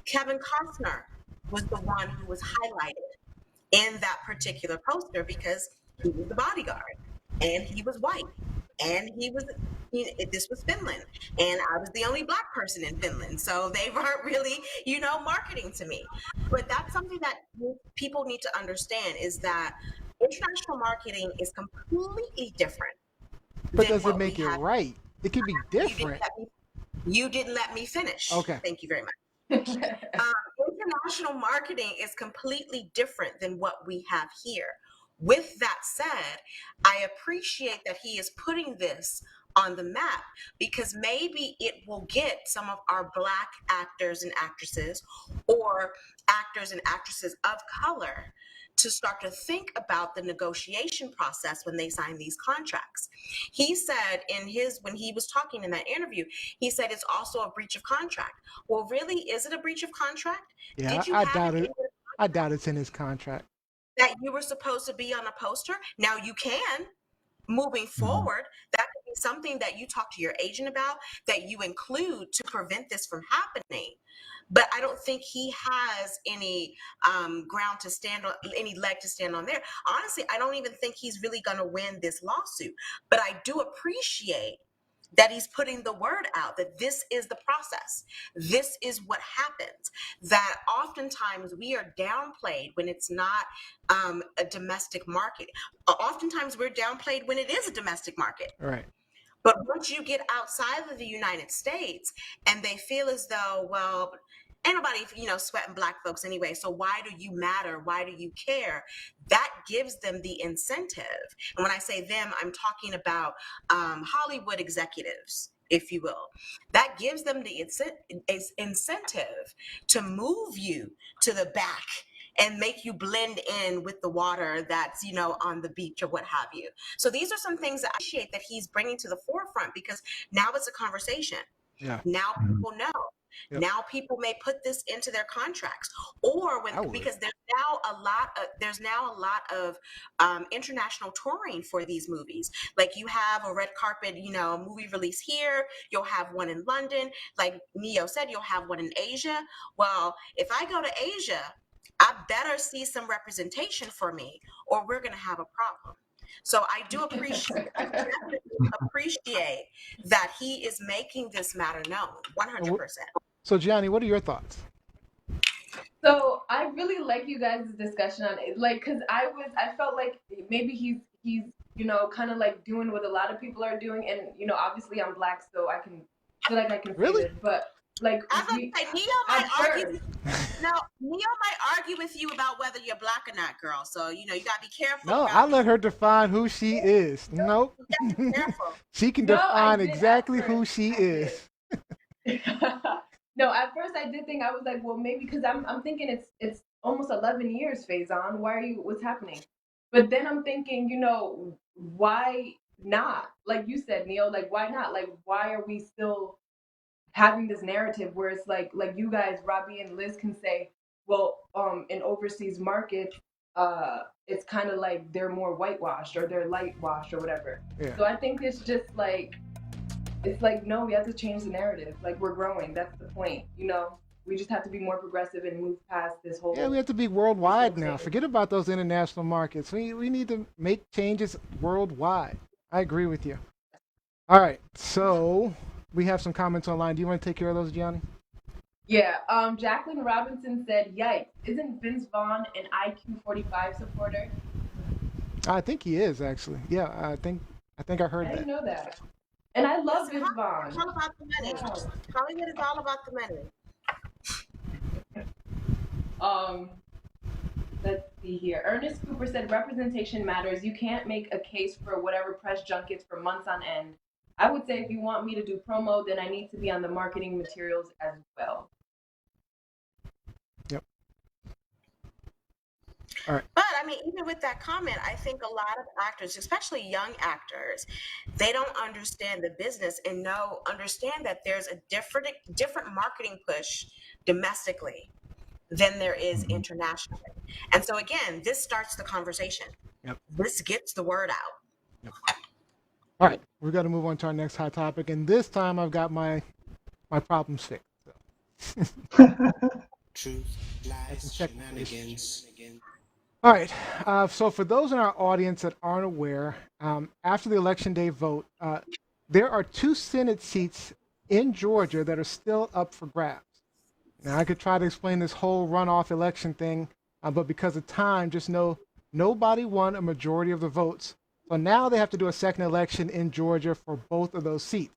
Kevin Costner was the one who was highlighted in that particular poster because he was the Bodyguard and he was white and this was Finland and I was the only black person in Finland, so they weren't really marketing to me. But that's something that people need to understand, is that international marketing is completely different But than does it what we make it have. right? It could be different. You didn't let me finish. Okay. Thank you very much. International marketing is completely different than what we have here. With that said, I appreciate that he is putting this on the map because maybe it will get some of our black actors and actresses, or actors and actresses of color, to start to think about the negotiation process when they sign these contracts. He said when he was talking in that interview, he said it's also a breach of contract. Well, really, is it a breach of contract? Yeah, Did you I have doubt it in it. I doubt it's in his contract. that you were supposed to be on a poster? Now you can, moving forward, that could be something that you talk to your agent about, that you include to prevent this from happening. But I don't think he has any ground to stand on, any leg to stand on there. Honestly, I don't even think he's really going to win this lawsuit. But I do appreciate that he's putting the word out that this is the process. This is what happens. That oftentimes we are downplayed when it's not a domestic market. Oftentimes we're downplayed when it is a domestic market. Right. But once you get outside of the United States and they feel as though, well, ain't nobody, sweating black folks anyway, so why do you matter? Why do you care? That gives them the incentive. And when I say them, I'm talking about Hollywood executives, if you will. That gives them the incentive to move you to the back and make you blend in with the water that's, on the beach or what have you. So these are some things that I appreciate that he's bringing to the forefront, because now it's a conversation. Yeah. Now people know. Yep. Now people may put this into their contracts, or because there's now a lot of international touring for these movies. Like you have a red carpet, movie release here. You'll have one in London. Like Neo said, you'll have one in Asia. Well, if I go to Asia, I better see some representation for me, or we're going to have a problem. So I do appreciate that he is making this matter known, 100%. So Gianni, what are your thoughts? So I really like you guys' discussion on it, like, because I felt like maybe he's kind of like doing what a lot of people are doing, and obviously I'm black, so I can feel like I can Really? say this, but like Neo might argue with you about whether you're black or not, girl. So you gotta be careful. No, I let her define who she is. Nope. Careful. She can define exactly who she is. No, at first I did think, I was like, well, maybe because I'm thinking it's almost 11 years, Faizon. Why are you? What's happening? But then I'm thinking, why not? Like you said, Neil, like why not? Like why are we still having this narrative where it's like you guys, Robbie and Liz, can say, well, in overseas markets, it's kind of like they're more whitewashed or they're light washed or whatever. Yeah. So I think it's just like, it's like, no, we have to change the narrative. Like we're growing. That's the point. We just have to be more progressive and move past this whole. Yeah, we have to be worldwide now. Forget about those international markets. We need to make changes worldwide. I agree with you. All right, so we have some comments online. Do you want to take care of those, Gianni? Yeah. Jacqueline Robinson said, "Yikes! Isn't Vince Vaughn an IQ 45 supporter?" I think he is actually. Yeah, I think I heard I that. didn't know that. And I love Vince It's Vaughn. all about the money. Wow. Hollywood is all about the money. Let's see here. Ernest Cooper said representation matters. You can't make a case for whatever press junkets for months on end. I would say if you want me to do promo, then I need to be on the marketing materials as well. Yep. All right. But I mean, even with that comment, I think a lot of actors, especially young actors, they don't understand the business and understand that there's a different marketing push domestically than there is internationally. And so again, this starts the conversation. Yep. This gets the word out. Yep. All right, we're going to move on to our next hot topic, and this time I've got my problems fixed. So. Truth, lies, shenanigans. All right, so for those in our audience that aren't aware, after the Election Day vote, there are 2 Senate seats in Georgia that are still up for grabs. Now, I could try to explain this whole runoff election thing, but because of time, just know nobody won a majority of the votes. So now they have to do a second election in Georgia for both of those seats.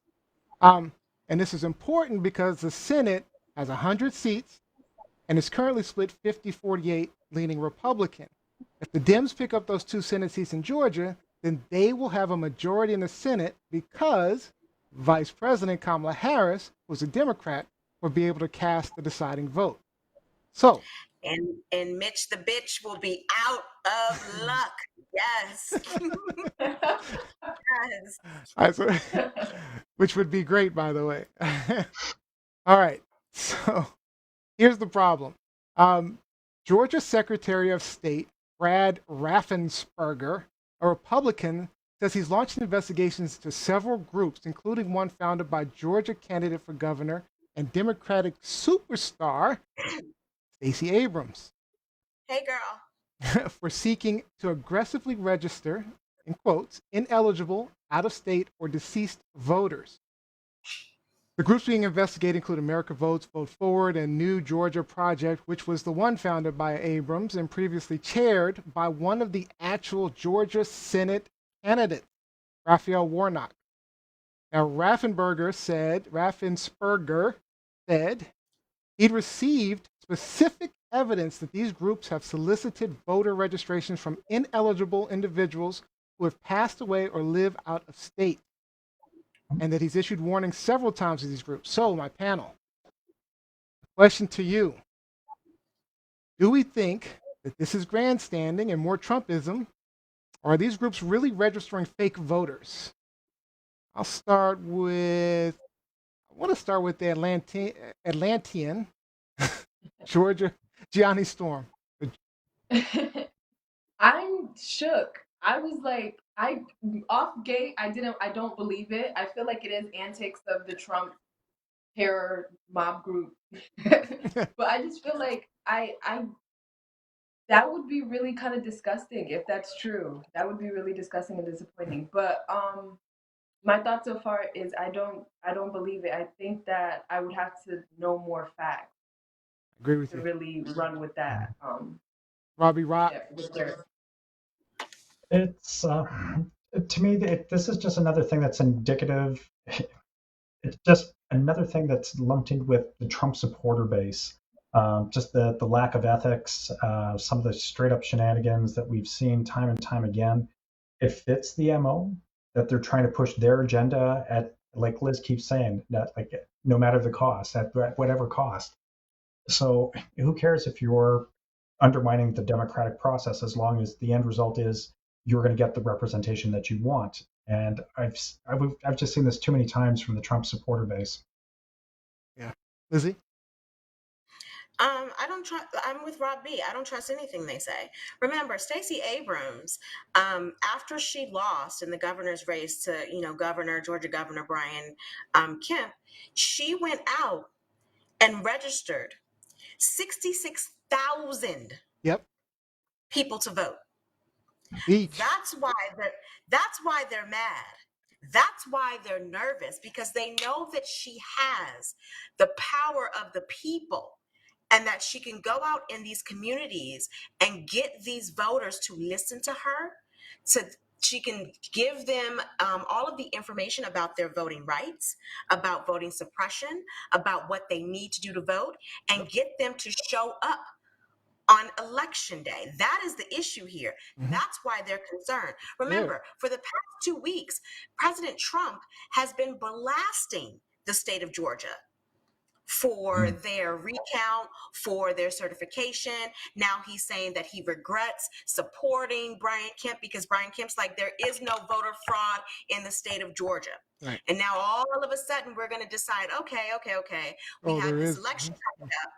And this is important because the Senate has 100 seats and is currently split 50-48, leaning Republican. If the Dems pick up those 2 Senate seats in Georgia, then they will have a majority in the Senate because Vice President Kamala Harris, who's a Democrat, will be able to cast the deciding vote. So, and Mitch the bitch will be out of luck. Yes. Yes. all right, so, which would be great, by the way. All right, so here's the problem. Georgia Secretary of State Brad Raffensperger, a Republican, says he's launching investigations to several groups, including one founded by Georgia candidate for governor and Democratic superstar Stacy Abrams. Hey, girl. For seeking to aggressively register, in quotes, ineligible, out-of-state, or deceased voters. The groups being investigated include America Votes, Vote Forward, and New Georgia Project, which was the one founded by Abrams and previously chaired by one of the actual Georgia Senate candidates, Raphael Warnock. Now, Raffensperger said he'd received specific evidence that these groups have solicited voter registrations from ineligible individuals who have passed away or live out of state, and that he's issued warnings several times to these groups. So, my panel, question to you. Do we think that this is grandstanding and more Trumpism, or are these groups really registering fake voters? I want to start with the Atlantean, Georgia, Gianni Storm. I'm shook. I was like, off gate, I don't believe it. I feel like it is antics of the Trump terror mob group. But I just feel like that would be really kind of disgusting if that's true. That would be really disgusting and disappointing. But my thought so far is I don't believe it. I think that I would have to know more facts. Agree with to you. really run with that. Robbie Rock. It's to me, this is just another thing that's indicative. It's just another thing that's lumped in with the Trump supporter base. Just the lack of ethics, some of the straight up shenanigans that we've seen time and time again. It fits the MO that they're trying to push their agenda at, like Liz keeps saying, that like no matter the cost, at whatever cost. So who cares if you're undermining the democratic process as long as the end result is you're going to get the representation that you want. And I've just seen this too many times from the Trump supporter base. Yeah. Lizzie? I don't trust. I'm with Rob B. I don't trust anything they say. Remember, Stacy Abrams, after she lost in the governor's race to, Georgia Governor Brian Kemp, she went out and registered 66,000 Yep. people to vote. Each. That's why they're mad. That's why they're nervous, because they know that she has the power of the people and that she can go out in these communities and get these voters to listen to her. She can give them all of the information about their voting rights, about voting suppression, about what they need to do to vote, and get them to show up on election day. That is the issue here. Mhm. That's why they're concerned. Remember, for the past 2 weeks, President Trump has been blasting the state of Georgia for their recount, for their certification. Now he's saying that he regrets supporting Brian Kemp because Brian Kemp's like, there is no voter fraud in the state of Georgia. Right. And now all of a sudden we're going to decide, okay. We have this election coming up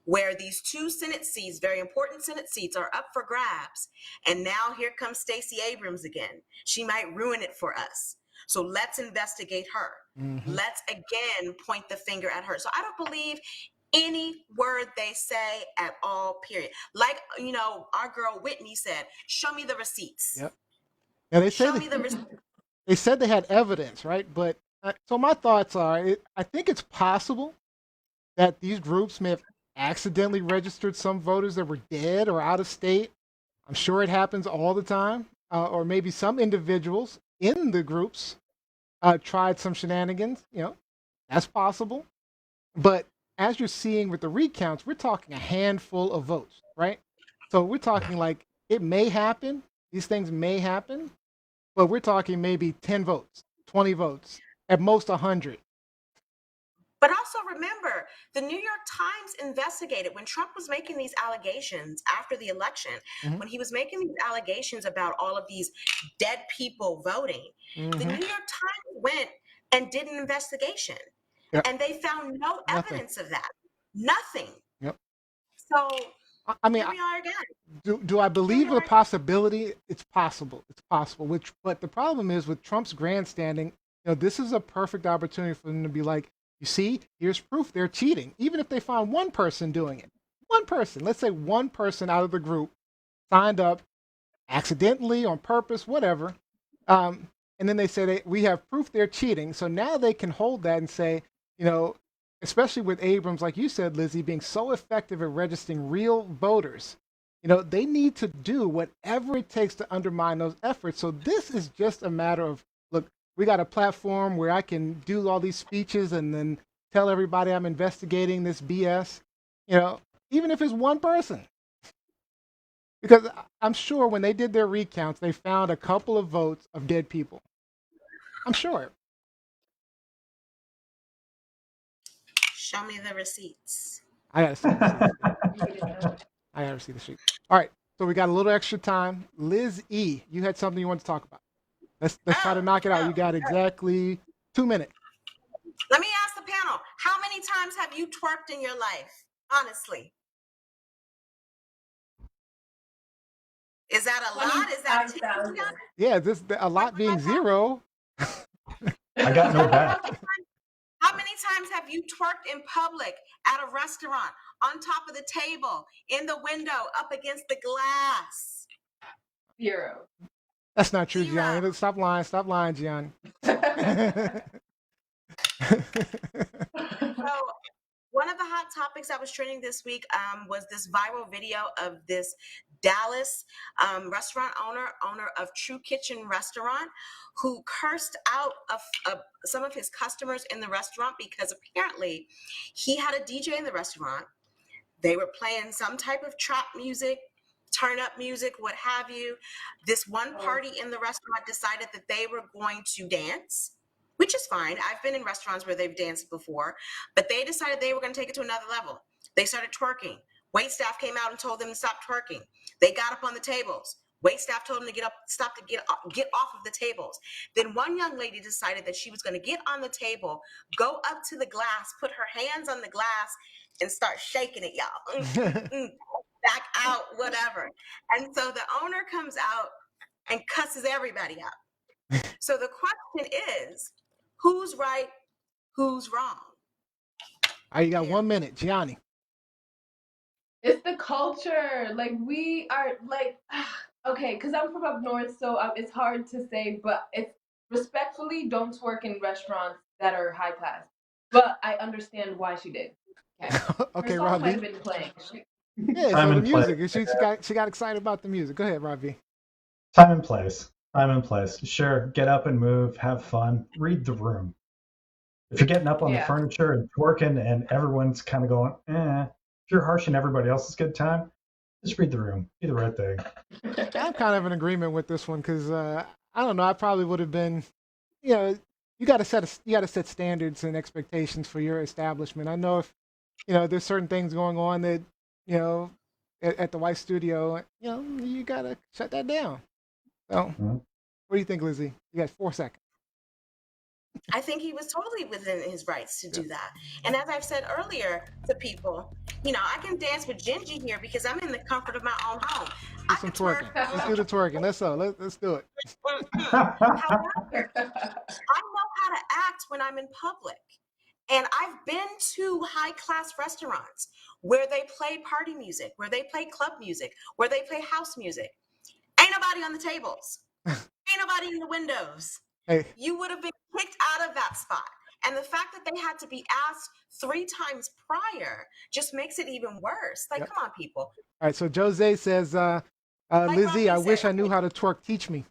where these 2 Senate seats, very important Senate seats, are up for grabs. And now here comes Stacy Abrams again. She might ruin it for us. So let's investigate her. Mm-hmm. Let's again point the finger at her. So I don't believe any word they say at all, period. Like, our girl Whitney said, show me the receipts. Yep. Now they say Show me the receipts. they said they had evidence, right? But so my thoughts are, I think it's possible that these groups may have accidentally registered some voters that were dead or out of state. I'm sure it happens all the time. Or maybe some individuals in the groups tried some shenanigans. That's possible. But as you're seeing with the recounts, we're talking a handful of votes, right? So we're talking like it may happen. These things may happen, but we're talking maybe 10 votes, 20 votes, at most 100. But also remember, the New York Times investigated when Trump was making these allegations after the election, Mhm. when he was making these allegations about all of these dead people voting, the Mhm. New York Times went and did an investigation. Yep. And they found no Nothing. evidence of that. Nothing. Yep. So I mean, here we are again. do I believe in the possibility? It's possible. It's possible. But the problem is with Trump's grandstanding. This is a perfect opportunity for them to be like, you see, here's proof they're cheating. Even if they found one person doing it, one person, let's say one person out of the group signed up accidentally, on purpose, whatever, and then they say we have proof they're cheating. So now they can hold that and say, especially with Abrams, like you said, Lizzie, being so effective at registering real voters, they need to do whatever it takes to undermine those efforts. So this is just a matter of, look, we got a platform where I can do all these speeches and then tell everybody I'm investigating this BS, even if it's one person. Because I'm sure when they did their recounts, they found a couple of votes of dead people. I'm sure. Show me the receipts. I gotta see the receipts. I gotta see the sheet. All right, so we got a little extra time. Liz E, you had something you want to talk about. Let's try to knock it out. You got exactly 2 minutes. Let me ask the panel, how many times have you twerked in your life? Honestly. Is that a lot? Is that 10? Yeah, a lot being 0. I got no back. How many times have you twerked in public, at a restaurant, on top of the table, in the window, up against the glass? 0. That's not true, 0. Gianni. Stop lying, Gianni. So one of the hot topics that was trending this week was this viral video of this Dallas restaurant owner of True Kitchen Restaurant, who cursed out some of his customers in the restaurant because apparently he had a DJ in the restaurant. They were playing some type of trap music, turn up music, what have you. This one party in the restaurant decided that they were going to dance, which is fine. I've been in restaurants where they've danced before, but they decided they were going to take it to another level. They started twerking Waitstaff came out and told them to stop twerking. They got up on the tables. Waitstaff told them to get off of the tables. Then one young lady decided that she was going to get on the table, go up to the glass, put her hands on the glass, and start shaking it, y'all. Back out, whatever. And so the owner comes out and cusses everybody out. So the question is, who's right, who's wrong? All right, you got 1 minute, Gianni. It's the culture. Like, we are like, okay, because I'm from up north, so it's hard to say, but it's respectfully, don't twerk in restaurants that are high class. But I understand why she did. Okay, Okay, her song might have Robbie. been playing. Yeah, Time so the and place. music. She got excited about the music. Go ahead, Robbie. Time and place. Time and place. Sure, get up and move, have fun, read the room. If you're getting up on the furniture and twerking and everyone's kind of going, if you're harshing everybody else's good time, just read the room. Do the right thing. I'm kind of in agreement with this one because I don't know. I probably would have been, you got to set standards and expectations for your establishment. I know if there's certain things going on that at the White Studio, you got to shut that down. So, What do you think, Lizzie? You got 4 seconds. I think he was totally within his rights to do that. And as I've said earlier to people, I can dance with Gingy here because I'm in the comfort of my own home. Do some twerking. Let's do the twerking. Let's do it. However, I know how to act when I'm in public. And I've been to high-class restaurants where they play party music, where they play club music, where they play house music. Ain't nobody on the tables. Ain't nobody in the windows. Hey. You would have been kicked out of that spot. And the fact that they had to be asked 3 times prior just makes it even worse. Like, come on, people. All right, so Jose says, Lizzie, I wish I knew how to twerk. Teach me.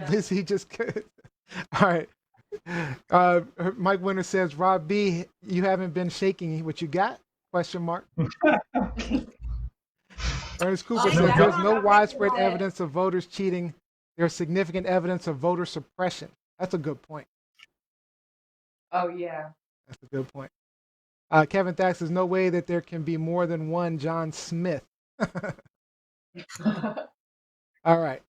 Lizzie just all right. Mike Winter says, Rob B, you haven't been shaking. What you got? Question mark. Ernest Cooper says there's no widespread evidence of voters cheating. There's significant evidence of voter suppression. That's a good point. Oh, yeah. That's a good point. Kevin Thax says no way that there can be more than one John Smith. All right.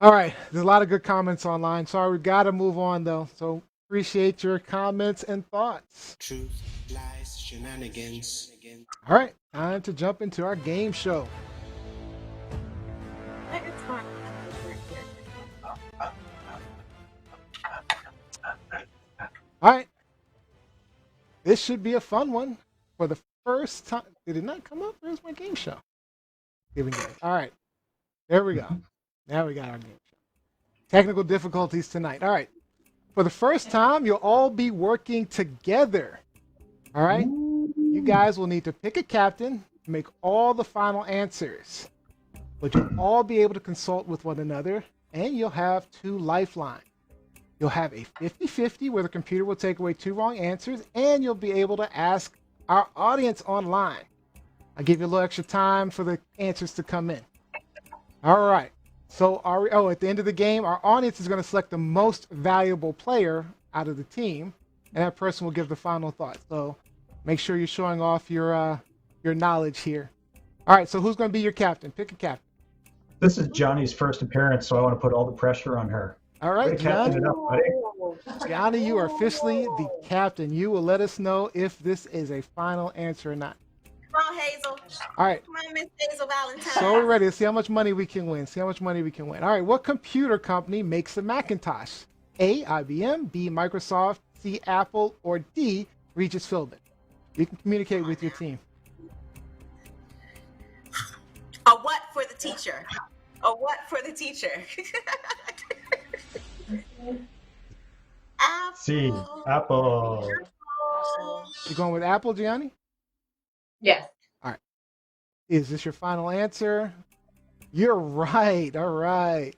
There's a lot of good comments online. Sorry, we got to move on, though. So appreciate your comments and thoughts. Truth, lies, shenanigans. All right. Time to jump into our game show. All right. This should be a fun one for the first time. Did it not come up? Where's my game show? Here we go. All right. There we go. Now we got our game show. Technical difficulties tonight. All right. For the first time, you'll all be working together. All right. You guys will need to pick a captain, make all the final answers. But you'll all be able to consult with one another, and you'll have 2 lifelines. You'll have a 50-50 where the computer will take away 2 wrong answers, and you'll be able to ask our audience online. I'll give you a little extra time for the answers to come in. All right. So at the end of the game, our audience is going to select the most valuable player out of the team, and that person will give the final thought. So make sure you're showing off your knowledge here. All right. So who's going to be your captain? Pick a captain. This is Johnny's first appearance, so I want to put all the pressure on her. All right, Johnny. Johnny. Johnny, you are officially the captain. You will let us know if this is a final answer or not. Come on, Hazel. All right. Come on, Miss Hazel Valentine. So we're ready to see how much money we can win. All right. What computer company makes the Macintosh? A, IBM, B, Microsoft, C, Apple, or D, Regis Philbin? You can communicate with your team. A what for the teacher? A what for the teacher? Apple. C, Apple. You going with Apple, Gianni? Yes. All right. Is this your final answer? You're right. All right.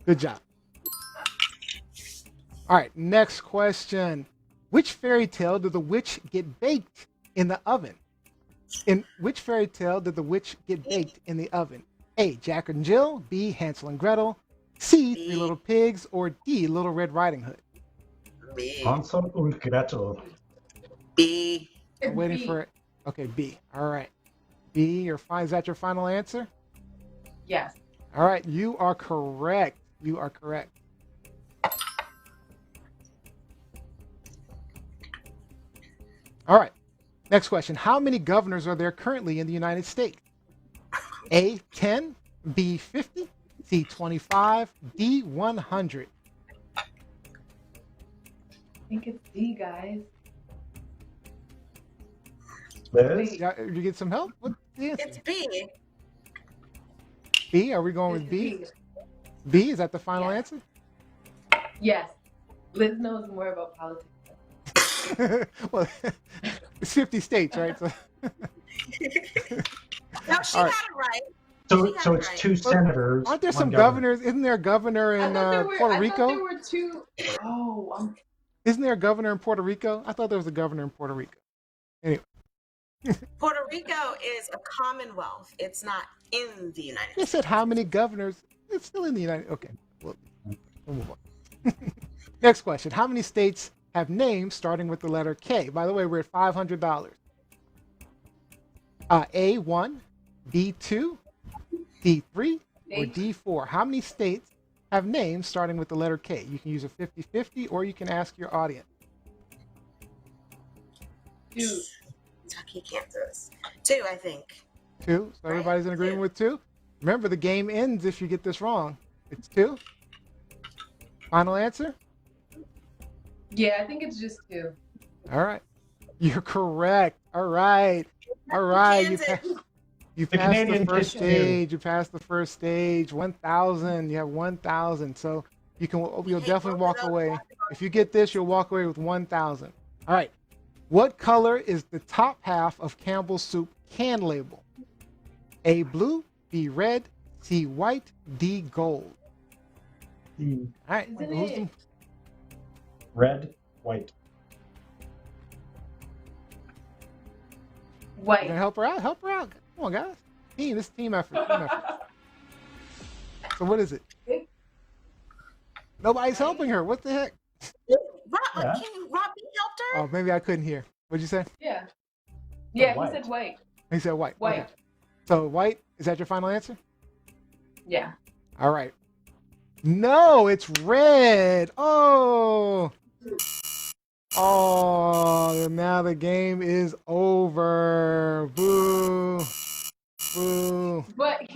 Good job. All right. Next question. Which fairy tale did the witch get baked in the oven? In which fairy tale did the witch get baked in the oven? A, Jack and Jill, B, Hansel and Gretel, C, Three Little Pigs, or D, Little Red Riding Hood? B. Hansel und Gretel. B. I'm It's waiting B. for it. Okay, B. All right. B, is that your final answer? Yes. All right, you are correct. You are correct. All right. Next question. How many governors are there currently in the United States? A, 10, B, 50, C, 25, D, 100. I think it's D, guys. Liz? You get some help? What's the answer? It's B. B, are we going with It's B? D. B, is that the final Yes. answer? Yes. Liz knows more about politics. Well, it's 50 states, right? So, No, she All had right. it right. So, She had so it it's right. two senators. Aren't there one some governor. governors? Isn't there a governor in Puerto I thought Rico? there were two. Oh, Isn't there a governor in Puerto Rico? I thought there was a governor in Puerto Rico. Anyway, Puerto Rico is a commonwealth. It's not in the United they States. said how many governors? It's still in the United. Okay, we'll move on. Next question: how many states have names starting with the letter K? By the way, we're at $500. A1, B2, D3, or D4? How many states have names starting with the letter K? You can use a 50-50, or you can ask your audience. two. Kentucky, Kansas. 2, I think. 2. So everybody's in agreement with 2. Remember, the game ends if you get this wrong. It's 2. Final answer? Yeah, I think it's just two. All right. You're correct. All right. All right. You Kansas. You The passed the Canadian first did too. stage. You passed the first stage. 1,000. You have 1,000. So you'll definitely walk away. If you get this, you'll walk away with 1,000. All right. What color is the top half of Campbell's soup can label? A, blue, B, red, C, white, D, gold. The All right. Isn't who's it- red, white. You White. gonna help her out? Help her out. Come on, guys. This is team effort. Team effort. So what is it? Nobody's helping her. What the heck? Rob, Yeah. Rob, you helped her? Oh, maybe I couldn't hear. What'd you say? Yeah. Yeah, white. he said white. He said white. White. Okay. So white, is that your final answer? Yeah. All right. No, it's red. Oh. Oh, now the game is over. Boo. Boo. But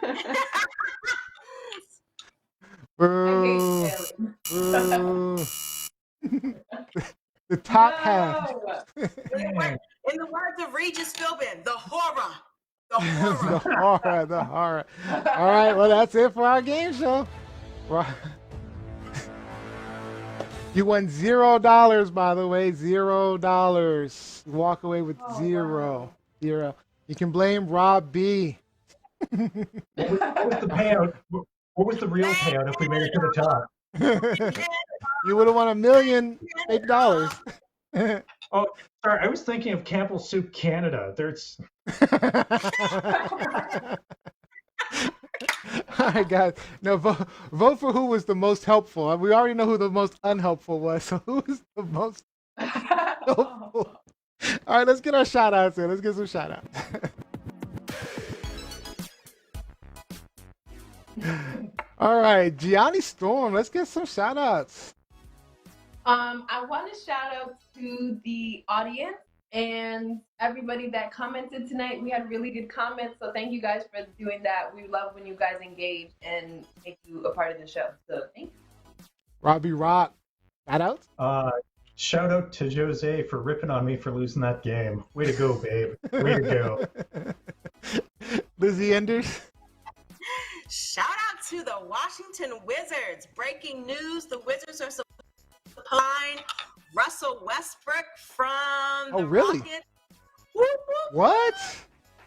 I Boo. hate failing. Boo. The top half. No. In the words of Regis Philbin, the horror. The The horror. horror, the horror. All right, well, that's it for our game show. Well, you won $0, by the way, $0. You walk away with zero. You can blame Rob B. What was the payout? What was the real payout if we made it to the top? You would have won $1 million fake dollars. Oh, sorry. I was thinking of Campbell Soup Canada. There's All right, guys. Now vote for who was the most helpful. We already know who the most unhelpful was. So who is the most helpful? All right, let's get our shout outs in. Let's get some shout outs. All right, Gianni Storm. Let's get some shout outs. I want to shout out to the audience and everybody that commented tonight. We had really good comments, so thank you guys for doing that. We love when you guys engage and make you a part of the show. So thank you. Robbie Rock. Shout outs? shout out to Jose for ripping on me for losing that game. Way to go, babe. Way to go. Lizzie Enders. Shout out to the Washington Wizards. Breaking news: the Wizards are supplying Russell Westbrook from the really? Rockets. Whoop, whoop, What?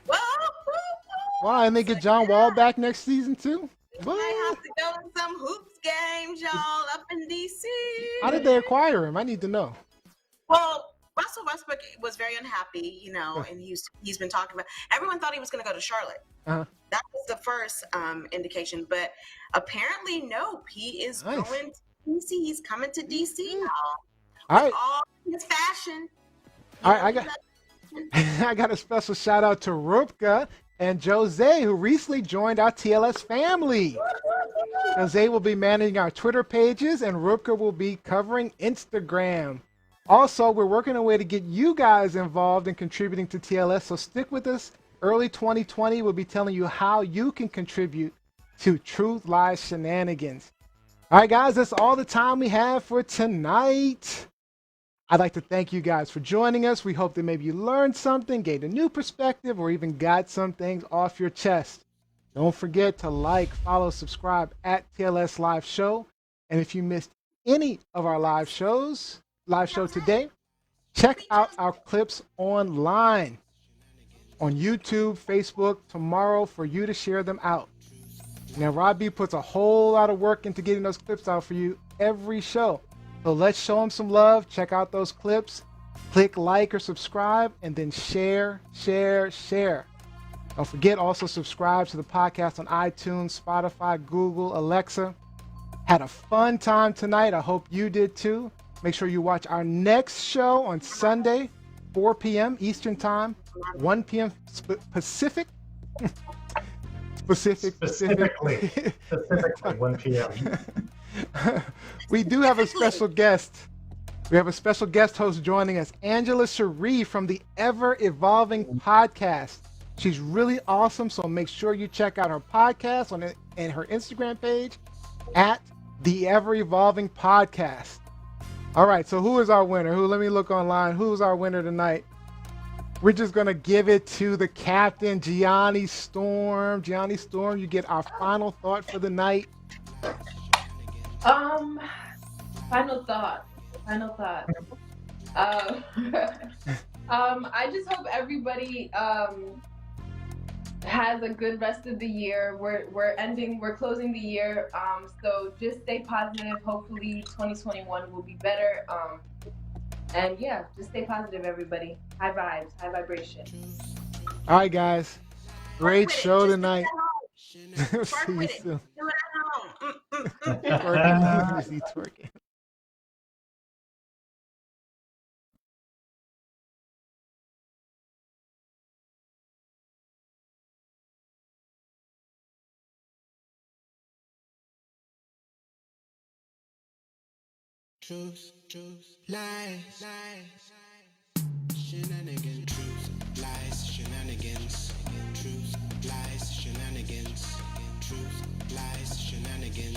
whoop, whoop, whoop. Wow, and they get John Wall back next season too? I What? have to go to some hoops games, y'all, up in DC. How did they acquire him? I need to know. Well, Russell Westbrook was very unhappy, and he's been talking about. Everyone thought he was going to go to Charlotte. Uh-huh. That was the first indication, but apparently, nope. He is Nice. going DC. He's coming to DC now. All right. All his fashion. All right, I got a special shout out to Rupka and Jose, who recently joined our TLS family. Jose will be managing our Twitter pages, and Rupka will be covering Instagram. Also, we're working a way to get you guys involved in contributing to TLS, so stick with us. Early 2020, we'll be telling you how you can contribute to Truth Lies Shenanigans. All right, guys, that's all the time we have for tonight. I'd like to thank you guys for joining us. We hope that maybe you learned something, gained a new perspective, or even got some things off your chest. Don't forget to like, follow, subscribe at TLS Live Show. And if you missed any of our live show today, check out our clips online on YouTube, Facebook tomorrow for you to share them out. Now, Robbie puts a whole lot of work into getting those clips out for you every show. So let's show him some love. Check out those clips. Click like or subscribe, and then share. Don't forget, also subscribe to the podcast on iTunes, Spotify, Google, Alexa. Had a fun time tonight. I hope you did too. Make sure you watch our next show on Sunday, 4 p.m. Eastern Time, 1 p.m. Pacific. Specifically 1 p.m. We do have a special guest. We have a special guest host joining us, Angela Cherie from the Ever Evolving Podcast. She's really awesome, so make sure you check out her podcast and her Instagram page at the Ever Evolving Podcast. All right, so who is our winner? Let me look online. Who's our winner tonight? We're just going to give it to the captain, Gianni Storm. Gianni Storm, you get our final thought for the night. Final thought. I just hope everybody has a good rest of the year. We're closing the year. So just stay positive. Hopefully 2021 will be better. And yeah, just stay positive, everybody. High vibes, high vibration. All right, guys. Great show tonight. See you soon. Do it at home. Twerking. Twerking. Truth, lies, shenanigans. Truth, lies, shenanigans. Truth, lies, shenanigans. Truth, lies, shenanigans.